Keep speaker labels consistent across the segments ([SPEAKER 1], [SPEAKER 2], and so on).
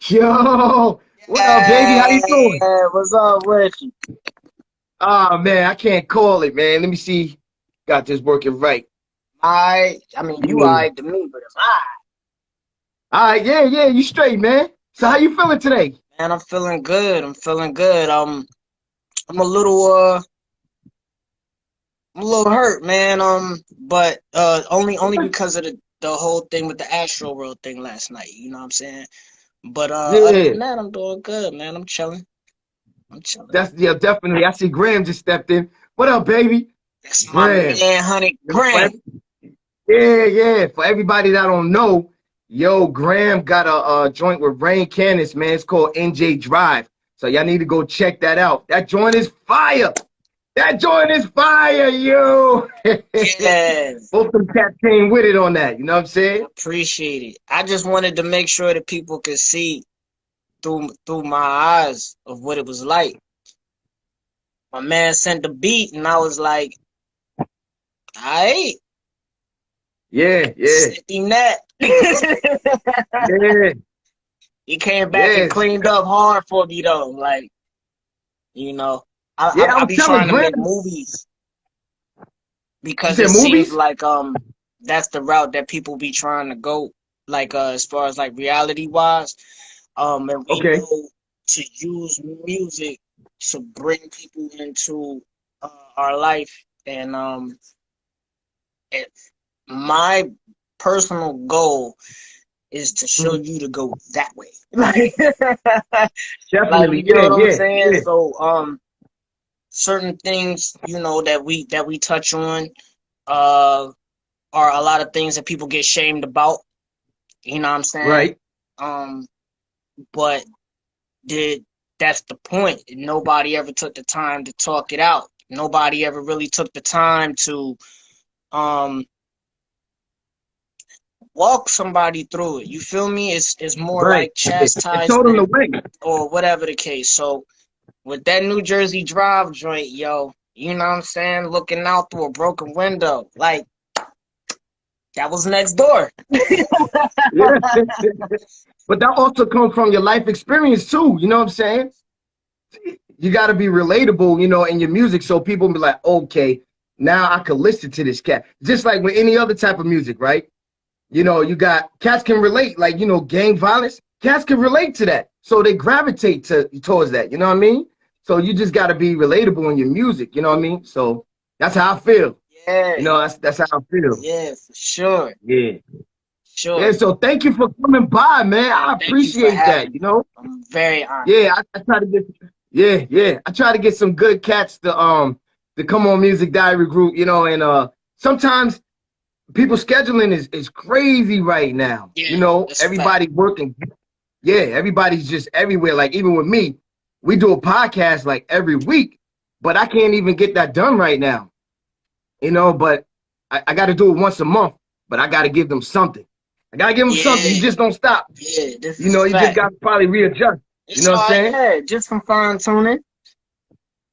[SPEAKER 1] Yo, what up, baby? How you doing?
[SPEAKER 2] Hey, what's up with you?
[SPEAKER 1] Oh man, I can't call it, man. Let me see. Got this working right.
[SPEAKER 2] I mean, you
[SPEAKER 1] Yeah.
[SPEAKER 2] alright to me, but it's alright.
[SPEAKER 1] All right, yeah, you straight, man. So how you feeling today?
[SPEAKER 2] Man, I'm feeling good. I'm feeling good. I'm a little, I'm a little hurt, man. But only because of the whole thing with the Astro World thing last night. You know what I'm saying? But other
[SPEAKER 1] Yeah,
[SPEAKER 2] than that, I'm doing good, man. I'm chilling. I'm chilling.
[SPEAKER 1] that's yeah, definitely. I see Graham just stepped in. What up, baby?
[SPEAKER 2] That's my
[SPEAKER 1] Graham.
[SPEAKER 2] man, Honey
[SPEAKER 1] You know,
[SPEAKER 2] Graham.
[SPEAKER 1] yeah. For everybody that don't know, yo, Graham got a joint with Rain Candace, man. It's called NJ Drive. So y'all need to go check that out. That joint is fire. That joint is fire, yo.
[SPEAKER 2] Yes.
[SPEAKER 1] Both them cats came with it on that. You know what I'm saying?
[SPEAKER 2] Appreciate it. I just wanted to make sure that people could see through my eyes of what it was like. My man sent the beat, and I was like, "Alright,
[SPEAKER 1] Yeah,
[SPEAKER 2] sent him that."
[SPEAKER 1] yeah,
[SPEAKER 2] He came back and
[SPEAKER 1] yes.
[SPEAKER 2] cleaned up hard for me though. Like, you know,
[SPEAKER 1] Yeah, I
[SPEAKER 2] I
[SPEAKER 1] was
[SPEAKER 2] be
[SPEAKER 1] telling
[SPEAKER 2] trying to
[SPEAKER 1] Graham.
[SPEAKER 2] make movies
[SPEAKER 1] You
[SPEAKER 2] because
[SPEAKER 1] said
[SPEAKER 2] it seems
[SPEAKER 1] movies?
[SPEAKER 2] like that's the route that people be trying to go. Like as far as like reality wise, and we
[SPEAKER 1] Okay.
[SPEAKER 2] know to use music to bring people into our life and it, my personal goal is to show
[SPEAKER 1] Mhm.
[SPEAKER 2] you to go that way. Like you
[SPEAKER 1] Definitely.
[SPEAKER 2] get
[SPEAKER 1] Yeah,
[SPEAKER 2] what I'm
[SPEAKER 1] yeah,
[SPEAKER 2] saying?
[SPEAKER 1] yeah.
[SPEAKER 2] So certain things, you know, that we touch on uh are a lot of things that people get shamed about, you know what I'm saying?
[SPEAKER 1] Right.
[SPEAKER 2] Um but did that's the point. Nobody ever took the time to talk it out. Nobody ever really took the time to um walk somebody through it. You feel me? It's more
[SPEAKER 1] Right.
[SPEAKER 2] like
[SPEAKER 1] It told him the
[SPEAKER 2] chastisement
[SPEAKER 1] way.
[SPEAKER 2] or whatever the case. So with that New Jersey Drive joint, yo, you know what I'm saying? Looking out through a broken window. Like that was next door.
[SPEAKER 1] Yeah. But that also comes from your life experience too. You know what I'm saying? You got to be relatable, in your music, so people be like, okay, now I can listen to this cat. Just like with any other type of music, right? You got cats can relate, like gang violence. Cats can relate to that, so they gravitate towards that. You know what I mean? So you just got to be relatable in your music. You know what I mean? So that's how I feel.
[SPEAKER 2] Yeah,
[SPEAKER 1] That's how I feel.
[SPEAKER 2] yeah, for sure.
[SPEAKER 1] Yeah,
[SPEAKER 2] Sure.
[SPEAKER 1] yeah. So thank you for coming by, man.
[SPEAKER 2] Man,
[SPEAKER 1] I
[SPEAKER 2] thank you for
[SPEAKER 1] appreciate
[SPEAKER 2] having
[SPEAKER 1] that.
[SPEAKER 2] me. I'm very honored.
[SPEAKER 1] Yeah, I try to get. Yeah. I try to get some good cats to come on Music Diary Group. And sometimes people scheduling is crazy right now.
[SPEAKER 2] Yeah, that's a fact.
[SPEAKER 1] Everybody working. Yeah, everybody's just everywhere. Like even with me, we do a podcast like every week, but I can't even get that done right now. But I got to do it once a month. But I got to give them something. I got to give them something. You
[SPEAKER 2] Yeah,
[SPEAKER 1] just don't stop.
[SPEAKER 2] yeah, this is a
[SPEAKER 1] You just
[SPEAKER 2] fact.
[SPEAKER 1] got to probably readjust. You
[SPEAKER 2] It's
[SPEAKER 1] know what I'm
[SPEAKER 2] all right,
[SPEAKER 1] saying?
[SPEAKER 2] yeah, just some fine tuning.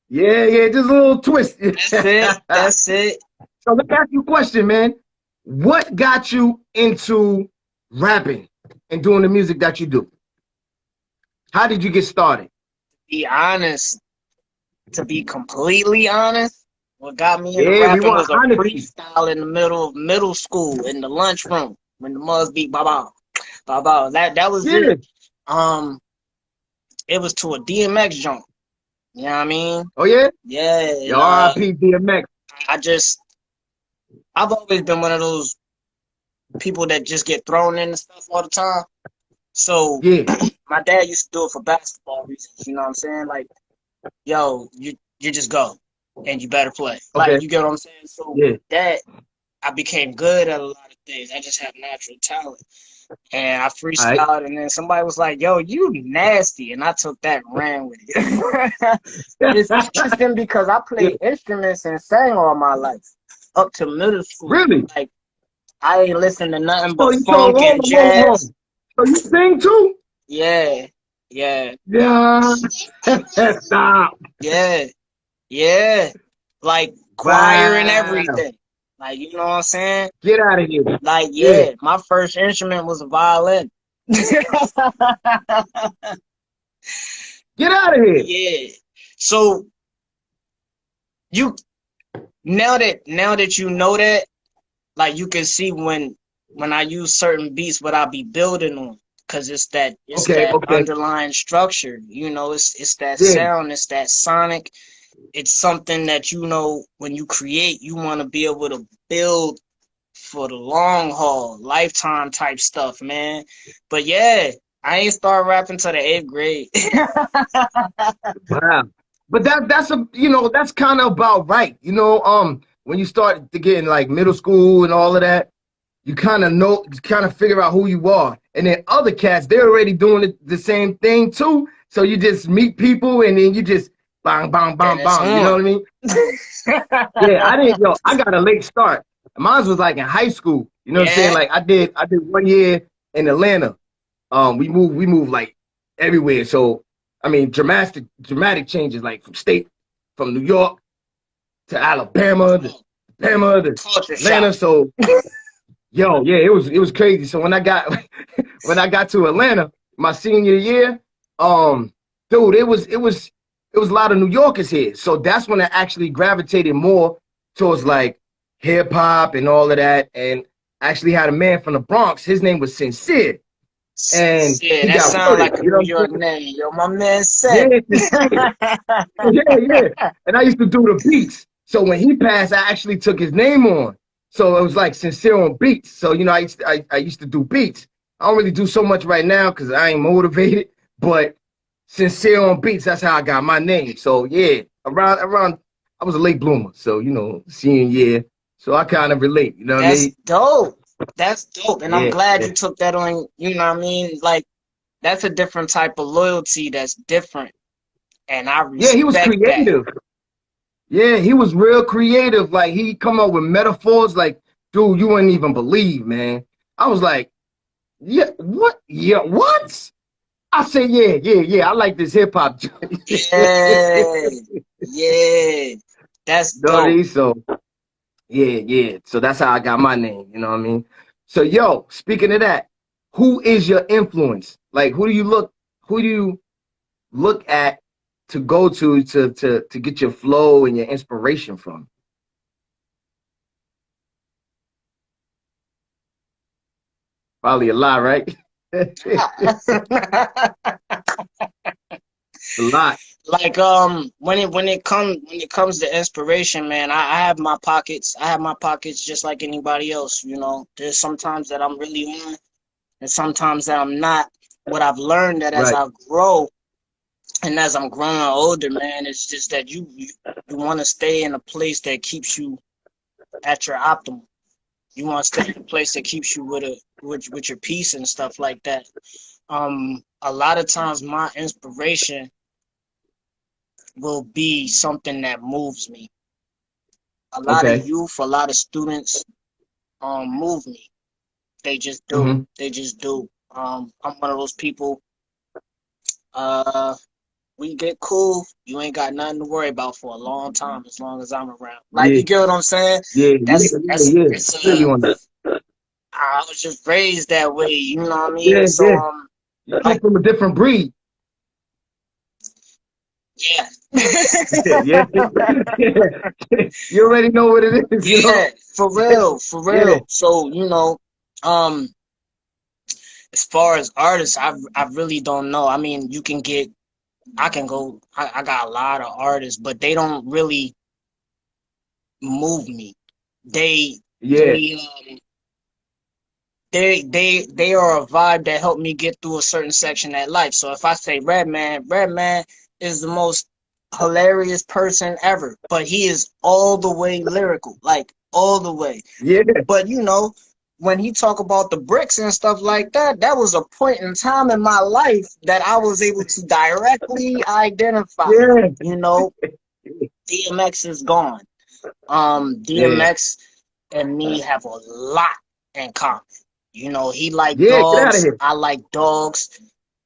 [SPEAKER 1] Yeah, just a little twist.
[SPEAKER 2] That's it. That's it.
[SPEAKER 1] So let me ask you a question, man. What got you into rapping and doing the music that you do? How did you get started?
[SPEAKER 2] Be honest, to be completely honest, what got me into
[SPEAKER 1] Yeah, we
[SPEAKER 2] rapping
[SPEAKER 1] want
[SPEAKER 2] was a
[SPEAKER 1] honesty.
[SPEAKER 2] freestyle in the middle of middle school in the lunchroom when the mugs beat baba. Baba. That was it.
[SPEAKER 1] Yeah.
[SPEAKER 2] Um, it was to a DMX joint. You know what I mean?
[SPEAKER 1] Oh yeah.
[SPEAKER 2] Yeah,
[SPEAKER 1] Yo,
[SPEAKER 2] and
[SPEAKER 1] R.I.P. DMX.
[SPEAKER 2] I just I've always been one of those people that just get thrown into stuff all the time. So
[SPEAKER 1] Yeah.
[SPEAKER 2] my dad used to do it for basketball reasons. You know what I'm saying? Like, yo, you just go and you better play. Like,
[SPEAKER 1] Okay.
[SPEAKER 2] you get what I'm saying? So
[SPEAKER 1] Yeah.
[SPEAKER 2] with that, I became good at a lot of things. I just have natural talent. And I
[SPEAKER 1] All right.
[SPEAKER 2] freestyled, and then somebody was like, yo, you nasty. And I took that and ran with it. But it's interesting because I
[SPEAKER 1] Yeah.
[SPEAKER 2] played instruments and sang all my life up to middle school.
[SPEAKER 1] Really?
[SPEAKER 2] Like, I ain't listen to nothing
[SPEAKER 1] So
[SPEAKER 2] but
[SPEAKER 1] you so
[SPEAKER 2] funk and
[SPEAKER 1] hold
[SPEAKER 2] jazz.
[SPEAKER 1] on. So you sing too?
[SPEAKER 2] Yeah, yeah,
[SPEAKER 1] Yeah. Stop.
[SPEAKER 2] yeah, yeah. Like choir and
[SPEAKER 1] Wow.
[SPEAKER 2] everything. Like, you know what I'm saying?
[SPEAKER 1] Get out of here.
[SPEAKER 2] Like,
[SPEAKER 1] Yeah.
[SPEAKER 2] yeah, my first instrument was a violin.
[SPEAKER 1] Get out of here.
[SPEAKER 2] Yeah. So you now that you know that, like you can see when I use certain beats what I be building on. Cause it's
[SPEAKER 1] Okay,
[SPEAKER 2] that
[SPEAKER 1] okay.
[SPEAKER 2] underlying structure, it's that
[SPEAKER 1] Yeah.
[SPEAKER 2] sound, it's that sonic. It's something that when you create, you want to be able to build for the long haul, lifetime type stuff, man. But yeah, I ain't start rapping till the 8th grade.
[SPEAKER 1] Wow. But that's a that's kind of about right. When you start to get in like middle school and all of that, you kind of figure out who you are. And then other cats, they're already doing the same thing too. So you just meet people and then you just bang, bang,
[SPEAKER 2] And
[SPEAKER 1] bang,
[SPEAKER 2] it's
[SPEAKER 1] bang. You know
[SPEAKER 2] on.
[SPEAKER 1] what I mean? Yeah, I got a late start. Mine was like in high school. You know what I'm saying?
[SPEAKER 2] Yeah.
[SPEAKER 1] Like I did 1 year in Atlanta. We moved like everywhere. So I mean, dramatic changes, like from New York to Alabama to Alabama to
[SPEAKER 2] Culture shock.
[SPEAKER 1] Atlanta. So yeah, it was crazy. So when I got when I got to Atlanta, my senior year, dude, it was a lot of New Yorkers here. So that's when I actually gravitated more towards like hip hop and all of that. And I actually had a man from the Bronx. His name was Sincere, and
[SPEAKER 2] Yeah,
[SPEAKER 1] he
[SPEAKER 2] that
[SPEAKER 1] got
[SPEAKER 2] sound
[SPEAKER 1] worded.
[SPEAKER 2] like a
[SPEAKER 1] You know
[SPEAKER 2] New
[SPEAKER 1] what I'm
[SPEAKER 2] York
[SPEAKER 1] saying?
[SPEAKER 2] name. Yo, my man
[SPEAKER 1] Yeah,
[SPEAKER 2] said.
[SPEAKER 1] Sincere. Yeah. And I used to do the beats. So when he passed, I actually took his name on. So it was like Sincere on beats. So I used to do beats. I don't really do so much right now because I ain't motivated. But Sincere on beats, that's how I got my name. So yeah, around I was a late bloomer. So senior year. So I kind of relate. You know what I
[SPEAKER 2] That's
[SPEAKER 1] mean?
[SPEAKER 2] dope. That's dope. And I'm
[SPEAKER 1] Yeah,
[SPEAKER 2] glad
[SPEAKER 1] yeah.
[SPEAKER 2] you took that on, you know what I mean? Like, that's a different type of loyalty that's different. And I
[SPEAKER 1] Yeah, he was
[SPEAKER 2] respect that.
[SPEAKER 1] creative. Yeah, he was real creative. Like he come up with metaphors like, dude, you wouldn't even believe, man. I was like, yeah, what? Yeah, what? I said, yeah. I like this hip hop joint.
[SPEAKER 2] Yeah. Yeah. That's dope.
[SPEAKER 1] Dirty. So yeah. So that's how I got my name. You know what I mean? So speaking of that, who is your influence? Like, who do you look at to go to get your flow and your inspiration from? Probably a lot, right? A lot.
[SPEAKER 2] Like when it comes to inspiration, man, I have my pockets. I have my pockets just like anybody else, There's sometimes that I'm really on and sometimes that I'm not. What I've learned that as
[SPEAKER 1] Right.
[SPEAKER 2] I grow and as I'm growing older, man, it's just that you want to stay in a place that keeps you at your optimal. You want to stay in a place that keeps you with your peace and stuff like that. A lot of times my inspiration will be something that moves me. A lot of
[SPEAKER 1] Okay.
[SPEAKER 2] youth, a lot of students move me. They just do.
[SPEAKER 1] Hmm.
[SPEAKER 2] They just do. I'm one of those people. Uh, we get cool. You ain't got nothing to worry about for a long time as long as I'm around. Like
[SPEAKER 1] Yeah.
[SPEAKER 2] you get what I'm saying? That's
[SPEAKER 1] Yeah.
[SPEAKER 2] it's
[SPEAKER 1] Feel you on that.
[SPEAKER 2] I was just raised that way. You know what I mean?
[SPEAKER 1] Yeah,
[SPEAKER 2] So
[SPEAKER 1] yeah. You come
[SPEAKER 2] like
[SPEAKER 1] from a different breed.
[SPEAKER 2] yeah.
[SPEAKER 1] Yeah. You already know what it is, you know?
[SPEAKER 2] Yeah, for real, for
[SPEAKER 1] Yeah.
[SPEAKER 2] real. So, um, as far as artists, I really don't know. I mean, I can go, I got a lot of artists, but they don't really move me. They,
[SPEAKER 1] Yeah.
[SPEAKER 2] they, um, they are a vibe that helped me get through a certain section of life. So if I say Redman is the most hilarious person ever, but he is all the way lyrical, like all the way.
[SPEAKER 1] Yeah.
[SPEAKER 2] But when he talk about the bricks and stuff like that, that was a point in time in my life that I was able to directly identify.
[SPEAKER 1] Yeah.
[SPEAKER 2] You know, DMX is gone.
[SPEAKER 1] Yeah.
[SPEAKER 2] DMX and me have a lot in common. He like
[SPEAKER 1] Yeah. Get out of
[SPEAKER 2] dogs.
[SPEAKER 1] here.
[SPEAKER 2] I like dogs.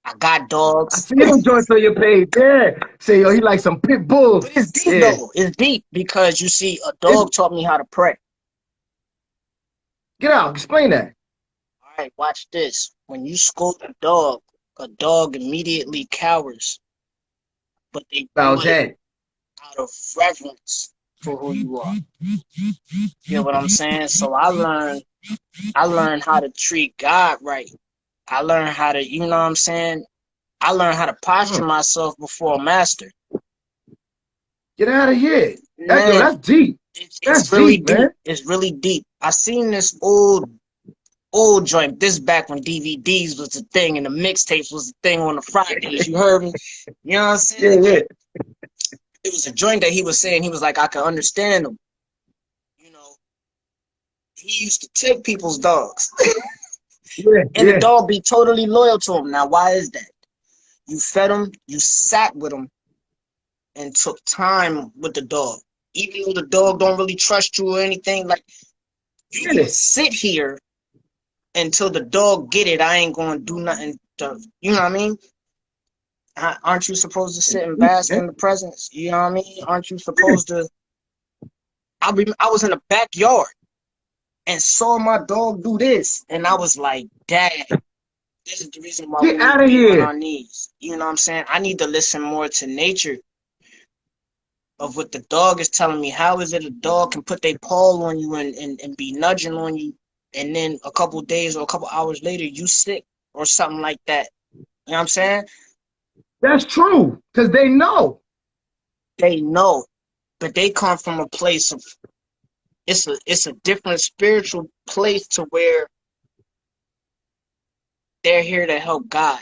[SPEAKER 2] I got
[SPEAKER 1] I
[SPEAKER 2] dogs.
[SPEAKER 1] see them joints on your page. Yeah. Say, he like some pit bulls.
[SPEAKER 2] But it's deep
[SPEAKER 1] Yeah.
[SPEAKER 2] though. It's deep because you see, a
[SPEAKER 1] It,
[SPEAKER 2] dog taught me how to pray.
[SPEAKER 1] get out. Explain that.
[SPEAKER 2] All right, watch this. when you scold a dog immediately cowers, but they do
[SPEAKER 1] Bow's
[SPEAKER 2] it
[SPEAKER 1] head.
[SPEAKER 2] out of reverence for who you are. You get what I'm saying? So I learned how to treat God right. I learned how to, you know what I'm saying? I learned how to posture myself before a master.
[SPEAKER 1] Get out of here.
[SPEAKER 2] Man,
[SPEAKER 1] That's deep.
[SPEAKER 2] it's
[SPEAKER 1] That's
[SPEAKER 2] really
[SPEAKER 1] deep,
[SPEAKER 2] deep.
[SPEAKER 1] man.
[SPEAKER 2] It's really deep. I seen this old joint. This back when DVDs was the thing and the mixtapes was the thing on the Fridays. You heard me? You know what I'm
[SPEAKER 1] Yeah,
[SPEAKER 2] saying?
[SPEAKER 1] yeah.
[SPEAKER 2] It was a joint that he was saying. He was like, I can understand him. You know, he used to take people's dogs,
[SPEAKER 1] Yeah,
[SPEAKER 2] and the
[SPEAKER 1] yeah.
[SPEAKER 2] dog be totally loyal to him. Now, why is that? You fed him, you sat with him, and took time with the dog. Even though the dog don't really trust you or anything, like you
[SPEAKER 1] Get
[SPEAKER 2] gonna
[SPEAKER 1] it.
[SPEAKER 2] sit here until the dog get it. I ain't gonna do nothing to, you know what I mean? Aren't you supposed to sit and bask
[SPEAKER 1] Yeah.
[SPEAKER 2] in the presence? You know what I mean? Aren't you supposed to? I was in the backyard and saw my dog do this, and I was like, Dad, this is the reason why we
[SPEAKER 1] Get
[SPEAKER 2] need
[SPEAKER 1] out
[SPEAKER 2] to
[SPEAKER 1] of
[SPEAKER 2] be on
[SPEAKER 1] here.
[SPEAKER 2] our knees. You know what I'm saying? I need to listen more to nature of what the dog is telling me. How is it a dog can put their paw on you and be nudging on you, and then a couple days or a couple hours later you sick or something like that? You know what I'm saying?
[SPEAKER 1] That's true. Because they know.
[SPEAKER 2] They know, but they come from a place of it's a different spiritual place to where they're here to help God.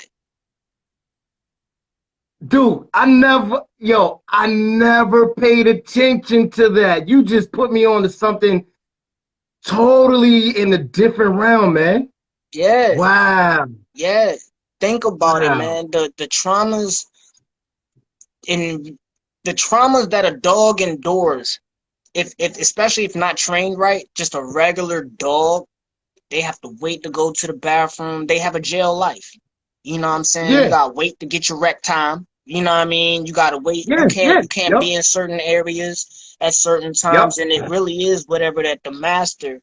[SPEAKER 1] Dude, I never paid attention to that. You just put me on to something totally in a different realm, man.
[SPEAKER 2] Yeah,
[SPEAKER 1] Wow.
[SPEAKER 2] yeah. Think about it,
[SPEAKER 1] Wow.
[SPEAKER 2] man. The traumas in the traumas that a dog endures, if especially if not trained right, just a regular dog, they have to wait to go to the bathroom. They have a jail life. You know what I'm saying? You
[SPEAKER 1] Yeah.
[SPEAKER 2] gotta wait to get your rec time. You know what I mean? You gotta wait. You
[SPEAKER 1] Yeah.
[SPEAKER 2] can't
[SPEAKER 1] Yeah.
[SPEAKER 2] you can't
[SPEAKER 1] Yep.
[SPEAKER 2] be in certain areas at certain
[SPEAKER 1] Yep.
[SPEAKER 2] times, and it really is whatever that the master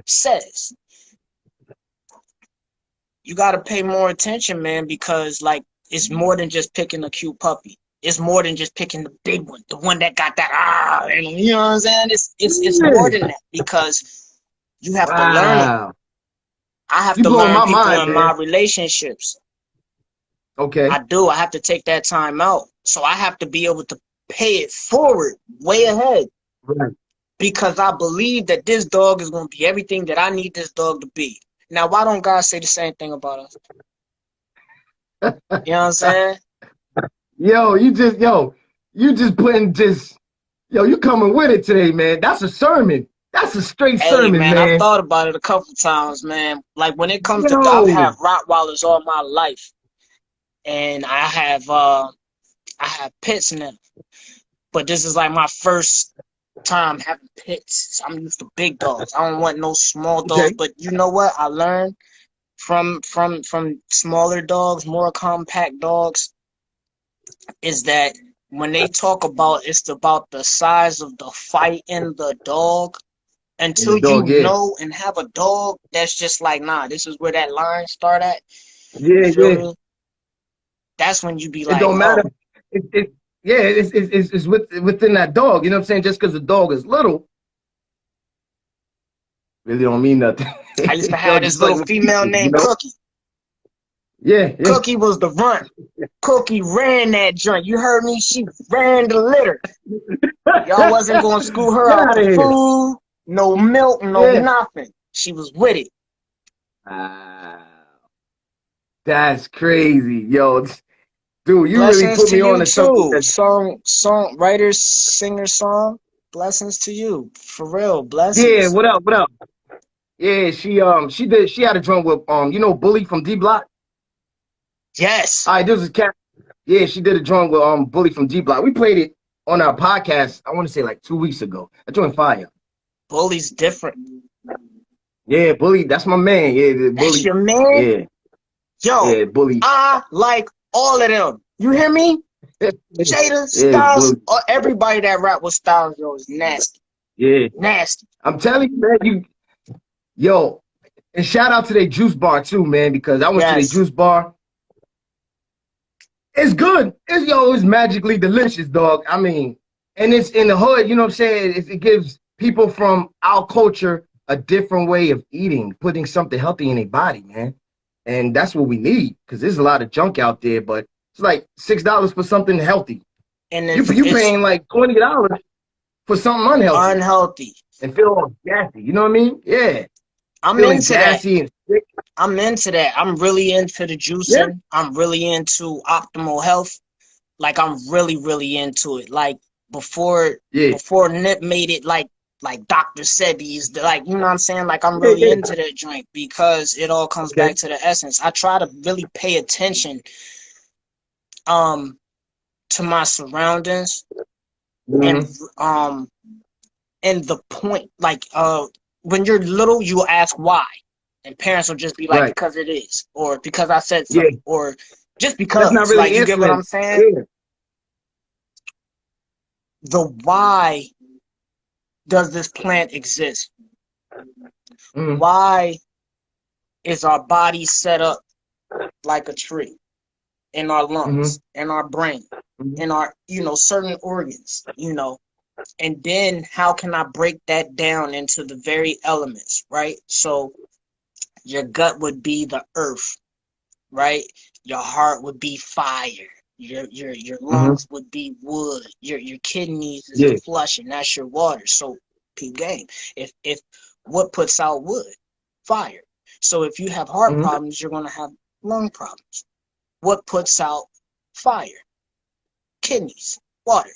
[SPEAKER 2] says. You gotta pay more attention, man, because like it's more than just picking a cute puppy. It's more than just picking the big one, the one that got that and you know what I'm saying? It's more
[SPEAKER 1] Yeah.
[SPEAKER 2] than that because you have to learn them.
[SPEAKER 1] Wow.
[SPEAKER 2] I have
[SPEAKER 1] You
[SPEAKER 2] to
[SPEAKER 1] blowing
[SPEAKER 2] learn
[SPEAKER 1] my
[SPEAKER 2] people
[SPEAKER 1] mind,
[SPEAKER 2] in my
[SPEAKER 1] man.
[SPEAKER 2] relationships. I
[SPEAKER 1] Okay.
[SPEAKER 2] do. I have to take that time out. So I have to be able to pay it forward way ahead
[SPEAKER 1] Right.
[SPEAKER 2] because I believe that this dog is going to be everything that I need this dog to be. Now, why don't God say the same thing about us? You know what I'm saying?
[SPEAKER 1] You just putting just, you coming with it today, man. That's a sermon. That's a straight
[SPEAKER 2] Hey,
[SPEAKER 1] sermon,
[SPEAKER 2] man, I've
[SPEAKER 1] man.
[SPEAKER 2] thought about it a couple times, man. Like when it comes to, I've
[SPEAKER 1] Yo.
[SPEAKER 2] had Rottweilers all my life, and I have pits now. But this is like my first time having pits. I'm used to big dogs. I don't want no small dogs.
[SPEAKER 1] Okay.
[SPEAKER 2] But you know what? I learned from smaller dogs, more compact dogs, is that when they talk about it's about the size of the fight in the dog.
[SPEAKER 1] And the
[SPEAKER 2] Until you
[SPEAKER 1] dog, yeah.
[SPEAKER 2] know and have a dog that's just like, nah, this is where that line start at. You
[SPEAKER 1] Yeah,
[SPEAKER 2] feel
[SPEAKER 1] yeah.
[SPEAKER 2] me? That's when you be
[SPEAKER 1] It
[SPEAKER 2] like,
[SPEAKER 1] don't matter.
[SPEAKER 2] oh,
[SPEAKER 1] Yeah, it's within that dog. You know what I'm saying? Just because the dog is little, really don't mean nothing.
[SPEAKER 2] I used to have this
[SPEAKER 1] Just like
[SPEAKER 2] little
[SPEAKER 1] with
[SPEAKER 2] female
[SPEAKER 1] people,
[SPEAKER 2] named Cookie.
[SPEAKER 1] Yeah, yeah.
[SPEAKER 2] Cookie was the runt. Cookie ran that joint. You heard me? She ran the litter. Y'all wasn't gonna school her
[SPEAKER 1] Get
[SPEAKER 2] out
[SPEAKER 1] out
[SPEAKER 2] for
[SPEAKER 1] of here.
[SPEAKER 2] food, no milk, no
[SPEAKER 1] Yeah.
[SPEAKER 2] nothing. She was with it.
[SPEAKER 1] Wow. That's crazy. Yo, dude, you really
[SPEAKER 2] Blessings
[SPEAKER 1] put
[SPEAKER 2] to
[SPEAKER 1] me on
[SPEAKER 2] you
[SPEAKER 1] to something
[SPEAKER 2] too.
[SPEAKER 1] that,
[SPEAKER 2] Song writers, singer song. Blessings to you. For real.
[SPEAKER 1] yeah,
[SPEAKER 2] Blessings.
[SPEAKER 1] what up, what up? Yeah, she had a drum with Bully from D Block.
[SPEAKER 2] Yes.
[SPEAKER 1] All right, this is Cat. Yeah, she did a drum with Bully from D Block. We played it on our podcast, I want to say like 2 weeks ago. I joined fire.
[SPEAKER 2] Bully's different.
[SPEAKER 1] Yeah, Bully, that's my man. Yeah, the
[SPEAKER 2] That's
[SPEAKER 1] Bully.
[SPEAKER 2] your man?
[SPEAKER 1] Yeah,
[SPEAKER 2] Yo,
[SPEAKER 1] yeah, Bully.
[SPEAKER 2] I like all of them. You hear me? Jada,
[SPEAKER 1] Yeah,
[SPEAKER 2] Styles,
[SPEAKER 1] Bully.
[SPEAKER 2] or everybody that rap with Styles, yo, is nasty.
[SPEAKER 1] Yeah.
[SPEAKER 2] Nasty.
[SPEAKER 1] I'm telling you, man, yo, And shout out to their juice bar too, man, because I went to their
[SPEAKER 2] Yes.
[SPEAKER 1] juice bar. It's good. It's magically delicious, dog. I mean, and it's in the hood, you know what I'm saying? It gives people from our culture a different way of eating, putting something healthy in their body, man. And that's what we need, because there's a lot of junk out there, but it's like $6 for something healthy.
[SPEAKER 2] And
[SPEAKER 1] You
[SPEAKER 2] it's
[SPEAKER 1] paying like $20 for something unhealthy
[SPEAKER 2] unhealthy.
[SPEAKER 1] and feel all gassy. You know what I mean? Yeah.
[SPEAKER 2] I'm
[SPEAKER 1] Feeling
[SPEAKER 2] into that.
[SPEAKER 1] gassy and sick.
[SPEAKER 2] I'm into that. I'm really into the
[SPEAKER 1] Yeah.
[SPEAKER 2] juicing. I'm really into optimal health. Like I'm really, really into it. Like before
[SPEAKER 1] Yeah.
[SPEAKER 2] before Nip made it like Dr. Sebi's, like, you know what I'm saying? Like I'm
[SPEAKER 1] Yeah,
[SPEAKER 2] really
[SPEAKER 1] yeah.
[SPEAKER 2] into that drink because it all comes
[SPEAKER 1] Okay.
[SPEAKER 2] back to the essence. I try to really pay attention to my surroundings and
[SPEAKER 1] Mm-hmm.
[SPEAKER 2] um and the point, like when you're little you ask why, and parents will just be like,
[SPEAKER 1] Right.
[SPEAKER 2] because it is, or because I said so,
[SPEAKER 1] Yeah.
[SPEAKER 2] or just
[SPEAKER 1] That's not
[SPEAKER 2] because, like,
[SPEAKER 1] really
[SPEAKER 2] you get what
[SPEAKER 1] answering.
[SPEAKER 2] I'm saying?
[SPEAKER 1] Yeah.
[SPEAKER 2] The why does this plant exist?
[SPEAKER 1] Mm-hmm.
[SPEAKER 2] Why is our body set up like a tree, in our
[SPEAKER 1] Mm-hmm.
[SPEAKER 2] lungs, in our brain,
[SPEAKER 1] Mm-hmm.
[SPEAKER 2] in our, certain organs, and then how can I break that down into the very elements, right? So your gut would be the earth, right? Your heart would be fire. Your
[SPEAKER 1] Mm-hmm.
[SPEAKER 2] lungs would be wood. Your kidneys is the
[SPEAKER 1] Yeah.
[SPEAKER 2] flush, and that's your water. So peep game. If what puts out wood? Fire. So if you have heart
[SPEAKER 1] Mm-hmm.
[SPEAKER 2] problems, you're gonna have lung problems. What puts out fire? Kidneys, water.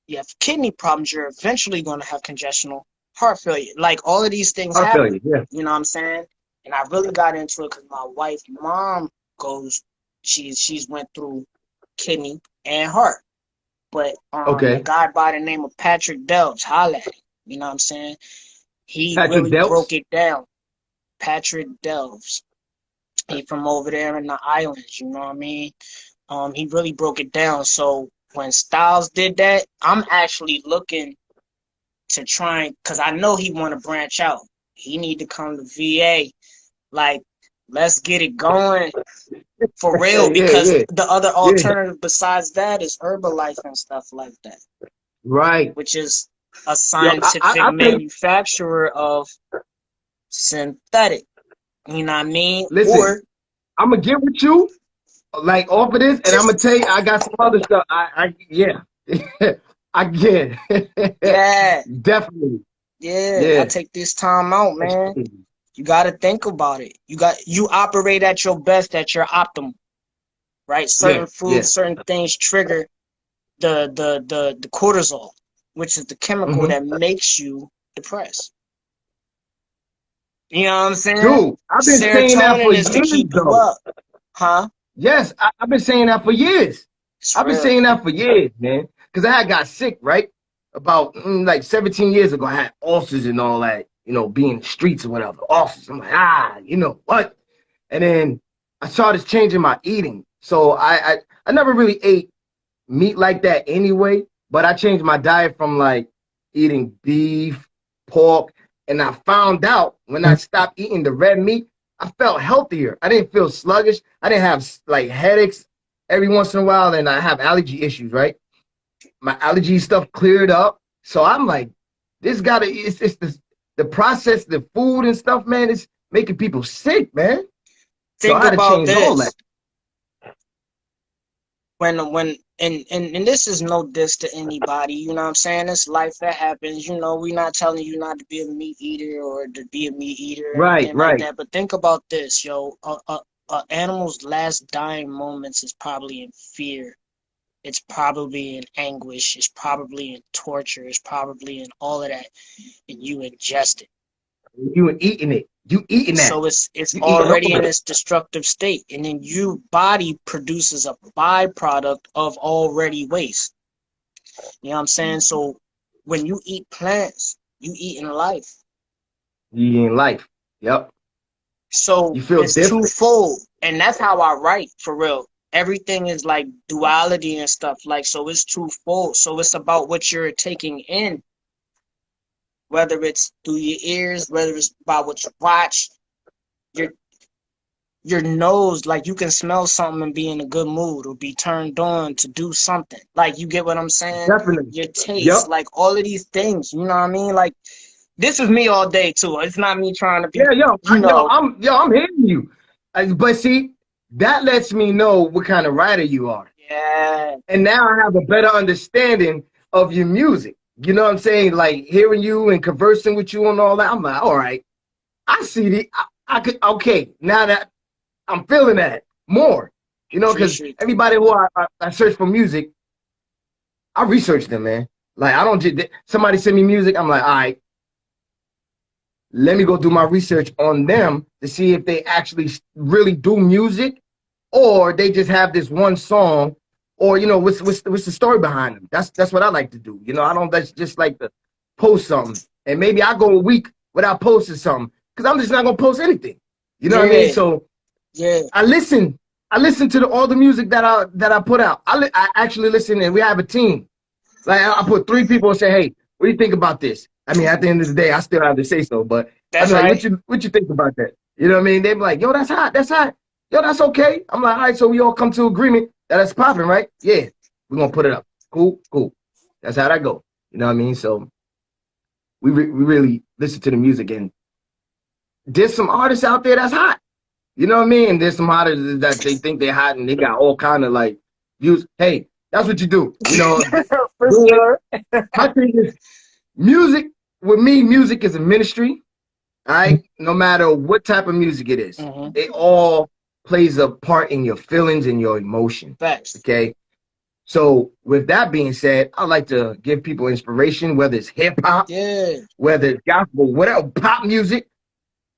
[SPEAKER 2] You have kidney problems, you're eventually gonna have congestional heart failure. Like all of these things
[SPEAKER 1] I feel you.
[SPEAKER 2] happen.
[SPEAKER 1] Yeah.
[SPEAKER 2] You know what I'm saying? And I really got into it because my wife's mom goes, she's went through kidney and heart. But a
[SPEAKER 1] Okay.
[SPEAKER 2] guy by the name of Patrick Delves, holla at him. You know what I'm saying? He
[SPEAKER 1] Patrick
[SPEAKER 2] really broke
[SPEAKER 1] Delps.
[SPEAKER 2] it down. Patrick Delves. He from over there in the islands, you know what I mean? He really broke it down. So when Styles did that, I'm actually looking to try, because I know he want to branch out. He need to come to VA. Like, let's get it going for real,
[SPEAKER 1] Yeah,
[SPEAKER 2] because
[SPEAKER 1] yeah,
[SPEAKER 2] the other
[SPEAKER 1] yeah.
[SPEAKER 2] alternative besides that is Herbalife and stuff like that,
[SPEAKER 1] Right.
[SPEAKER 2] which is a
[SPEAKER 1] Yo,
[SPEAKER 2] scientific
[SPEAKER 1] I think.
[SPEAKER 2] manufacturer of synthetic. You know what I mean?
[SPEAKER 1] Listen,
[SPEAKER 2] Or
[SPEAKER 1] I'm gonna get with you like off of this, and I'm gonna tell you I got some other stuff. Yeah. I get it.
[SPEAKER 2] yeah,
[SPEAKER 1] Definitely.
[SPEAKER 2] yeah. I
[SPEAKER 1] Yeah.
[SPEAKER 2] take this time out,
[SPEAKER 1] That's
[SPEAKER 2] man.
[SPEAKER 1] crazy.
[SPEAKER 2] You got to think about it. You operate at your best, at your optimum, right?
[SPEAKER 1] Yeah.
[SPEAKER 2] Certain
[SPEAKER 1] Yeah.
[SPEAKER 2] foods, certain things trigger the cortisol, which is the chemical
[SPEAKER 1] Mm-hmm.
[SPEAKER 2] that makes you depressed. You know what I'm saying?
[SPEAKER 1] Dude, I've been saying that for
[SPEAKER 2] Serotonin is to
[SPEAKER 1] years
[SPEAKER 2] keep you
[SPEAKER 1] though.
[SPEAKER 2] up, huh?
[SPEAKER 1] Yes, I've been saying that for years.
[SPEAKER 2] It's
[SPEAKER 1] I've been
[SPEAKER 2] real.
[SPEAKER 1] saying that for years, man. Because I had got sick, right? About like 17 years ago. I had ulcers and all that, being in the streets or whatever. Ulcers. I'm like, you know what? And then I started changing my eating. So I never really ate meat like that anyway, but I changed my diet from like eating beef, pork, and I found out when I stopped eating the red meat, I felt healthier. I didn't feel sluggish. I didn't have like headaches every once in a while, and I have allergy issues, right? My allergy stuff cleared up. So I'm like, this gotta it's the process, the food and stuff, man, it's making people sick, man. So
[SPEAKER 2] Think
[SPEAKER 1] I had to
[SPEAKER 2] about
[SPEAKER 1] change all that.
[SPEAKER 2] this. And this is no diss to anybody, you know what I'm saying? It's life that happens, we're not telling you not to be a meat eater or to be a meat eater or
[SPEAKER 1] Right,
[SPEAKER 2] anything like
[SPEAKER 1] right.
[SPEAKER 2] that. But think about this, yo. A animal's last dying moments is probably in fear. It's probably in anguish. It's probably in torture. It's probably in all of that. And you ingest it.
[SPEAKER 1] You eating it. You eating that.
[SPEAKER 2] So it's
[SPEAKER 1] You eating
[SPEAKER 2] already
[SPEAKER 1] all
[SPEAKER 2] in
[SPEAKER 1] of it.
[SPEAKER 2] its destructive state, and then your body produces a byproduct of already waste. You know what I'm saying? So when you eat plants, you eat in life.
[SPEAKER 1] You eating life. Yep.
[SPEAKER 2] So
[SPEAKER 1] You feel
[SPEAKER 2] it's
[SPEAKER 1] different.
[SPEAKER 2] twofold, and that's how I write for real. Everything is like duality and stuff, like, so it's twofold. So it's about what you're taking in, whether it's through your ears, whether it's about what you watch, your your nose, like you can smell something and be in a good mood or be turned on to do something. Like, you get what I'm saying?
[SPEAKER 1] Definitely.
[SPEAKER 2] Your taste,
[SPEAKER 1] Yep.
[SPEAKER 2] like all of these things, you know what I mean? Like, this is me all day too. It's not me trying to be,
[SPEAKER 1] Yeah,
[SPEAKER 2] you know.
[SPEAKER 1] I'm hearing you. But see, that lets me know what kind of writer you are.
[SPEAKER 2] Yeah.
[SPEAKER 1] And now I have a better understanding of your music. You know what I'm saying? Like hearing you and conversing with you and all that. I'm like, all right, I see I could, okay, now that I'm feeling that more, you know, because
[SPEAKER 2] Appreciate that.
[SPEAKER 1] everybody who I search for music, I research them, man. Like I don't just, somebody send me music, I'm like, all right, let me go do my research on them to see if they actually really do music or they just have this one song or, you know, what's the story behind them. That's what I like to do. You know, I don't just like to post something and maybe I go a week without posting something because I'm just not going to post anything. You know what I mean? So
[SPEAKER 2] yeah.
[SPEAKER 1] I listen to all the music that I put out. I actually listen, and we have a team. Like I put 3 people and say, hey, what do you think about this? I mean, at the end of the day, I still have to say so, but
[SPEAKER 2] That's
[SPEAKER 1] I'm like,
[SPEAKER 2] right.
[SPEAKER 1] what you think about that? You know what I mean? They be like, yo, that's hot, that's hot. Yo, that's okay. I'm like, all right, so we all come to agreement that it's popping, right? Yeah, we're gonna put it up. Cool. That's how that go. You know what I mean? So we really listen to the music, and there's some artists out there that's hot. You know what I mean? There's some artists that they think they're hot and they got all kind of like views. Hey, that's what you do. You know,
[SPEAKER 2] For sure.
[SPEAKER 1] I think it's music. With me, music is a ministry. All right, no matter what type of music it is, it all plays a part in your feelings and your emotion.
[SPEAKER 2] Facts.
[SPEAKER 1] Okay, so with that being said, I like to give people inspiration, whether it's hip hop, whether it's gospel, whatever, pop music.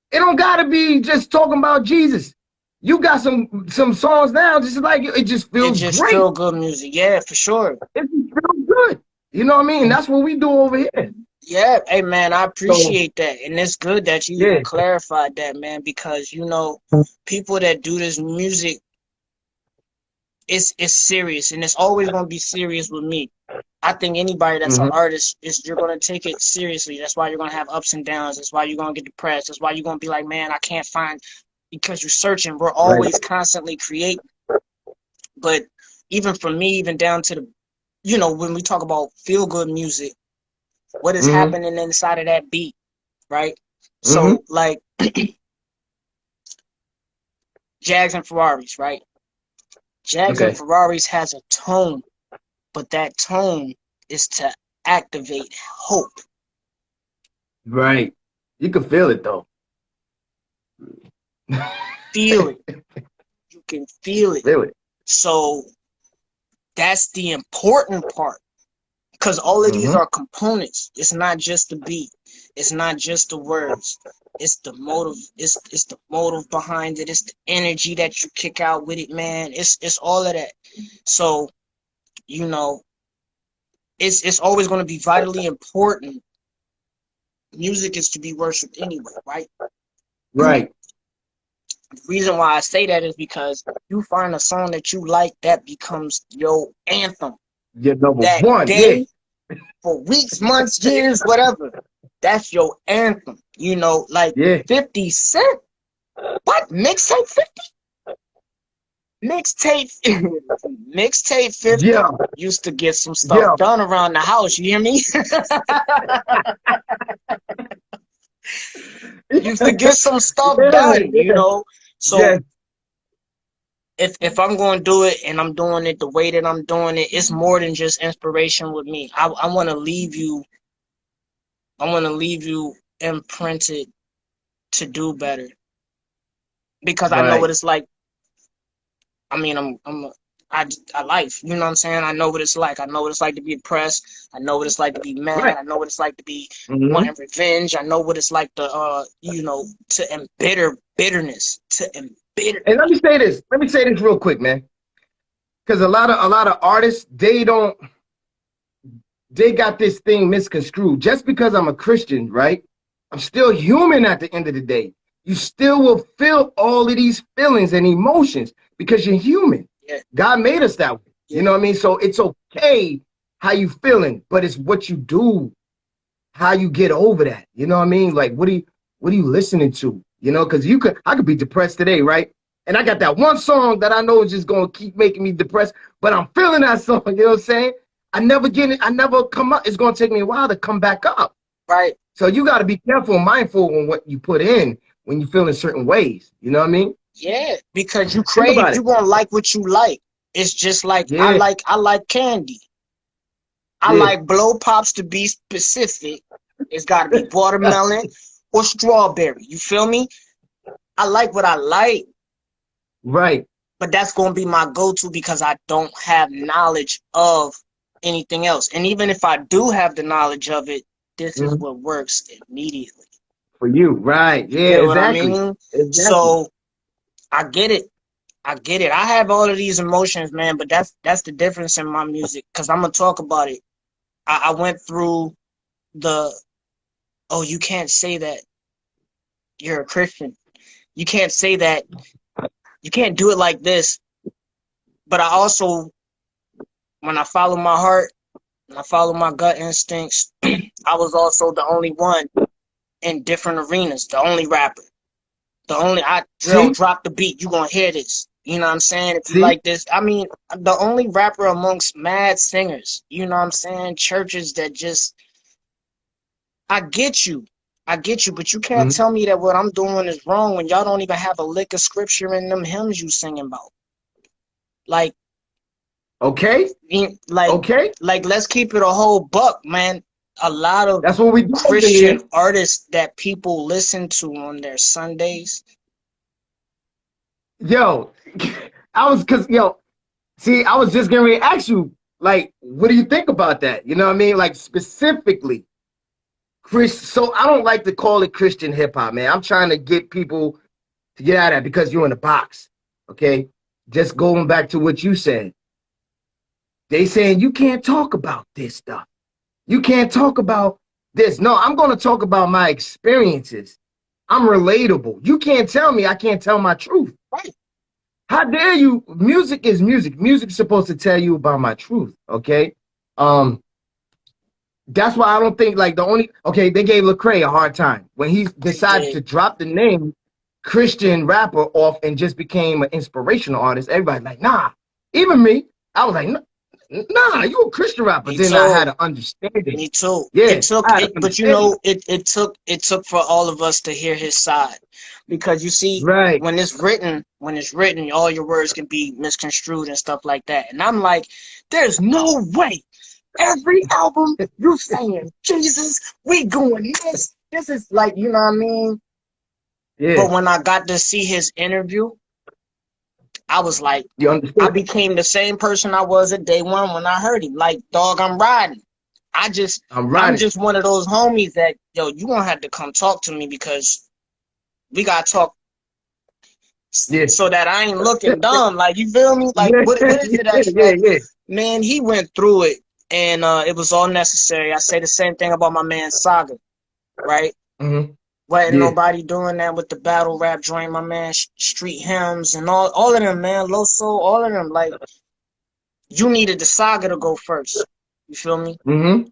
[SPEAKER 1] It don't gotta be just talking about Jesus. You got some songs now, just like it just feels
[SPEAKER 2] great. It just
[SPEAKER 1] great.
[SPEAKER 2] feel good music, yeah, for sure.
[SPEAKER 1] It just feels good. You know what I mean? That's what we do over here.
[SPEAKER 2] Yeah, hey man, I appreciate that, and it's good that you even clarified that, man, because you know, people that do this music, it's serious, and it's always gonna be serious with me. I think anybody that's an artist, you're gonna take it seriously. That's why you're gonna have ups and downs. That's why you're gonna get depressed. That's why you're gonna be like, man, I can't find, because you're searching. We're always constantly creating. But even for me, even down to the, you know, when we talk about feel good music, what is happening inside of that beat, right? So like Jags and Ferraris, right? Jags and Ferraris has a tone, but that tone is to activate hope.
[SPEAKER 1] Right. You can feel it though.
[SPEAKER 2] Feel it. You can feel it.
[SPEAKER 1] Feel it.
[SPEAKER 2] So that's the important part. Because all of these are components. It's not just the beat. It's not just the words. It's the motive. It's the motive behind it. It's the energy that you kick out with it, man. It's all of that. So, you know, it's always going to be vitally important. Music is to be worshipped anyway, right?
[SPEAKER 1] Right.
[SPEAKER 2] The reason why I say that is because you find a song that you like, that becomes your anthem.
[SPEAKER 1] Your number
[SPEAKER 2] that
[SPEAKER 1] one,
[SPEAKER 2] day, for weeks, months, years, whatever. That's your anthem. You know, like 50 Cent. What? Mixtape 50? Mixtape 50 used to get some stuff done around the house. You hear me? Used to get some stuff done, you know? So if I'm going to do it and I'm doing it the way that I'm doing it, it's more than just inspiration with me. I want to leave you imprinted to do better, because I know what it's like. I mean, I life, you know what I'm saying? I know what it's like. I know what it's like to be oppressed. I know what it's like to be mad. I know what it's like to be wanting revenge. I know what it's like to you know, to embitter bitterness,
[SPEAKER 1] And let me say this real quick, man. Because a lot of artists, they got this thing misconstrued. Just because I'm a Christian, right? I'm still human at the end of the day. You still will feel all of these feelings and emotions because you're human. God made us that way. You know what I mean? So it's okay how you feeling, but it's what you do, how you get over that. You know what I mean? Like, what are you listening to? You know, because I could be depressed today, right? And I got that one song that I know is just gonna keep making me depressed, but I'm feeling that song. You know what I'm saying? I never get it. I never come up. It's gonna take me a while to come back up.
[SPEAKER 2] Right.
[SPEAKER 1] So you got to be careful and mindful on what you put in when you feel in certain ways. You know what I mean?
[SPEAKER 2] Yeah, because you
[SPEAKER 1] Think
[SPEAKER 2] crave,
[SPEAKER 1] about
[SPEAKER 2] you
[SPEAKER 1] it.
[SPEAKER 2] gonna like what you like. It's just like
[SPEAKER 1] Yeah.
[SPEAKER 2] I like candy. I
[SPEAKER 1] Yeah.
[SPEAKER 2] like blow pops to be specific. It's got to be watermelon or strawberry. You feel me? I like what I like,
[SPEAKER 1] Right.
[SPEAKER 2] but that's going to be my go-to because I don't have knowledge of anything else. And even if I do have the knowledge of it, this is
[SPEAKER 1] Mhm.
[SPEAKER 2] what works immediately.
[SPEAKER 1] For you. Right.
[SPEAKER 2] You
[SPEAKER 1] Yeah.
[SPEAKER 2] get what I
[SPEAKER 1] Exactly.
[SPEAKER 2] mean?
[SPEAKER 1] Exactly.
[SPEAKER 2] So I get it. I get it. I have all of these emotions, man, but that's the difference in my music because I'm gonna talk about it. I went through the oh, you can't say that you're a Christian. You can't say that. You can't do it like this. But I also, when I follow my heart, and I follow my gut instincts, I was also the only one in different arenas, the only rapper. The only Drill
[SPEAKER 1] See?
[SPEAKER 2] drop the beat, you gonna hear this. You know what I'm saying? If you
[SPEAKER 1] See?
[SPEAKER 2] like this, I mean, the only rapper amongst mad singers, you know what I'm saying? Churches that just I get you. I get you, but you can't
[SPEAKER 1] Mhm.
[SPEAKER 2] tell me that what I'm doing is wrong when y'all don't even have a lick of scripture in them hymns you singing about. Like,
[SPEAKER 1] Okay.
[SPEAKER 2] like,
[SPEAKER 1] Okay.
[SPEAKER 2] let's keep it a whole buck, man. A lot of
[SPEAKER 1] That's what we do in
[SPEAKER 2] Christian
[SPEAKER 1] here.
[SPEAKER 2] artists that people listen to on their Sundays.
[SPEAKER 1] Yo, see, I was just going to ask you, like, what do you think about that? You know what I mean? Like, specifically, so I don't like to call it Christian hip hop, man. I'm trying to get people to get out of that because you're in a box. Okay. Just going back to what you said. They saying you can't talk about this stuff. You can't talk about this. No, I'm going to talk about my experiences. I'm relatable. You can't tell me I can't tell my truth.
[SPEAKER 2] Right.
[SPEAKER 1] How dare you? Music is music. Music's supposed to tell you about my truth. Okay. Um, that's why I don't think like they gave Lecrae a hard time when he
[SPEAKER 2] They
[SPEAKER 1] decided
[SPEAKER 2] did.
[SPEAKER 1] to drop the name Christian rapper off and just became an inspirational artist. Everybody like, nah. Even me, I was like, nah, you a Christian rapper.
[SPEAKER 2] Me
[SPEAKER 1] Then I had
[SPEAKER 2] too.
[SPEAKER 1] an understanding.
[SPEAKER 2] Me too. It
[SPEAKER 1] Yeah,
[SPEAKER 2] took
[SPEAKER 1] I had an
[SPEAKER 2] it, but you
[SPEAKER 1] understanding.
[SPEAKER 2] know, it took for all of us to hear his side, because you see,
[SPEAKER 1] Right.
[SPEAKER 2] when it's written, all your words can be misconstrued and stuff like that. And I'm like, there's no way. Every album you saying Jesus, we doing this. This is like, you know what I mean.
[SPEAKER 1] Yeah.
[SPEAKER 2] But when I got to see his interview, I was like,
[SPEAKER 1] You
[SPEAKER 2] I
[SPEAKER 1] understood?
[SPEAKER 2] became the same person I was at day one when I heard him. Like, dog, I'm riding.
[SPEAKER 1] I'm
[SPEAKER 2] I'm
[SPEAKER 1] riding.
[SPEAKER 2] just one of those homies that, yo, you gonna have to come talk to me because we gotta talk
[SPEAKER 1] Yeah.
[SPEAKER 2] so that I ain't looking dumb. Like, you feel me? Like,
[SPEAKER 1] Yeah.
[SPEAKER 2] what is it
[SPEAKER 1] Yeah.
[SPEAKER 2] that you
[SPEAKER 1] Yeah.
[SPEAKER 2] like?
[SPEAKER 1] Yeah.
[SPEAKER 2] Man, he went through it, and it was all necessary. I say the same thing about my man Saga, right?
[SPEAKER 1] Mm-hmm.
[SPEAKER 2] Wasn't
[SPEAKER 1] Yeah.
[SPEAKER 2] nobody doing that with the battle rap joint, my man. Street Hymns and all of them, man. Loso, all of them. Like, you needed the Saga to go first. You feel me?
[SPEAKER 1] Mm-hmm.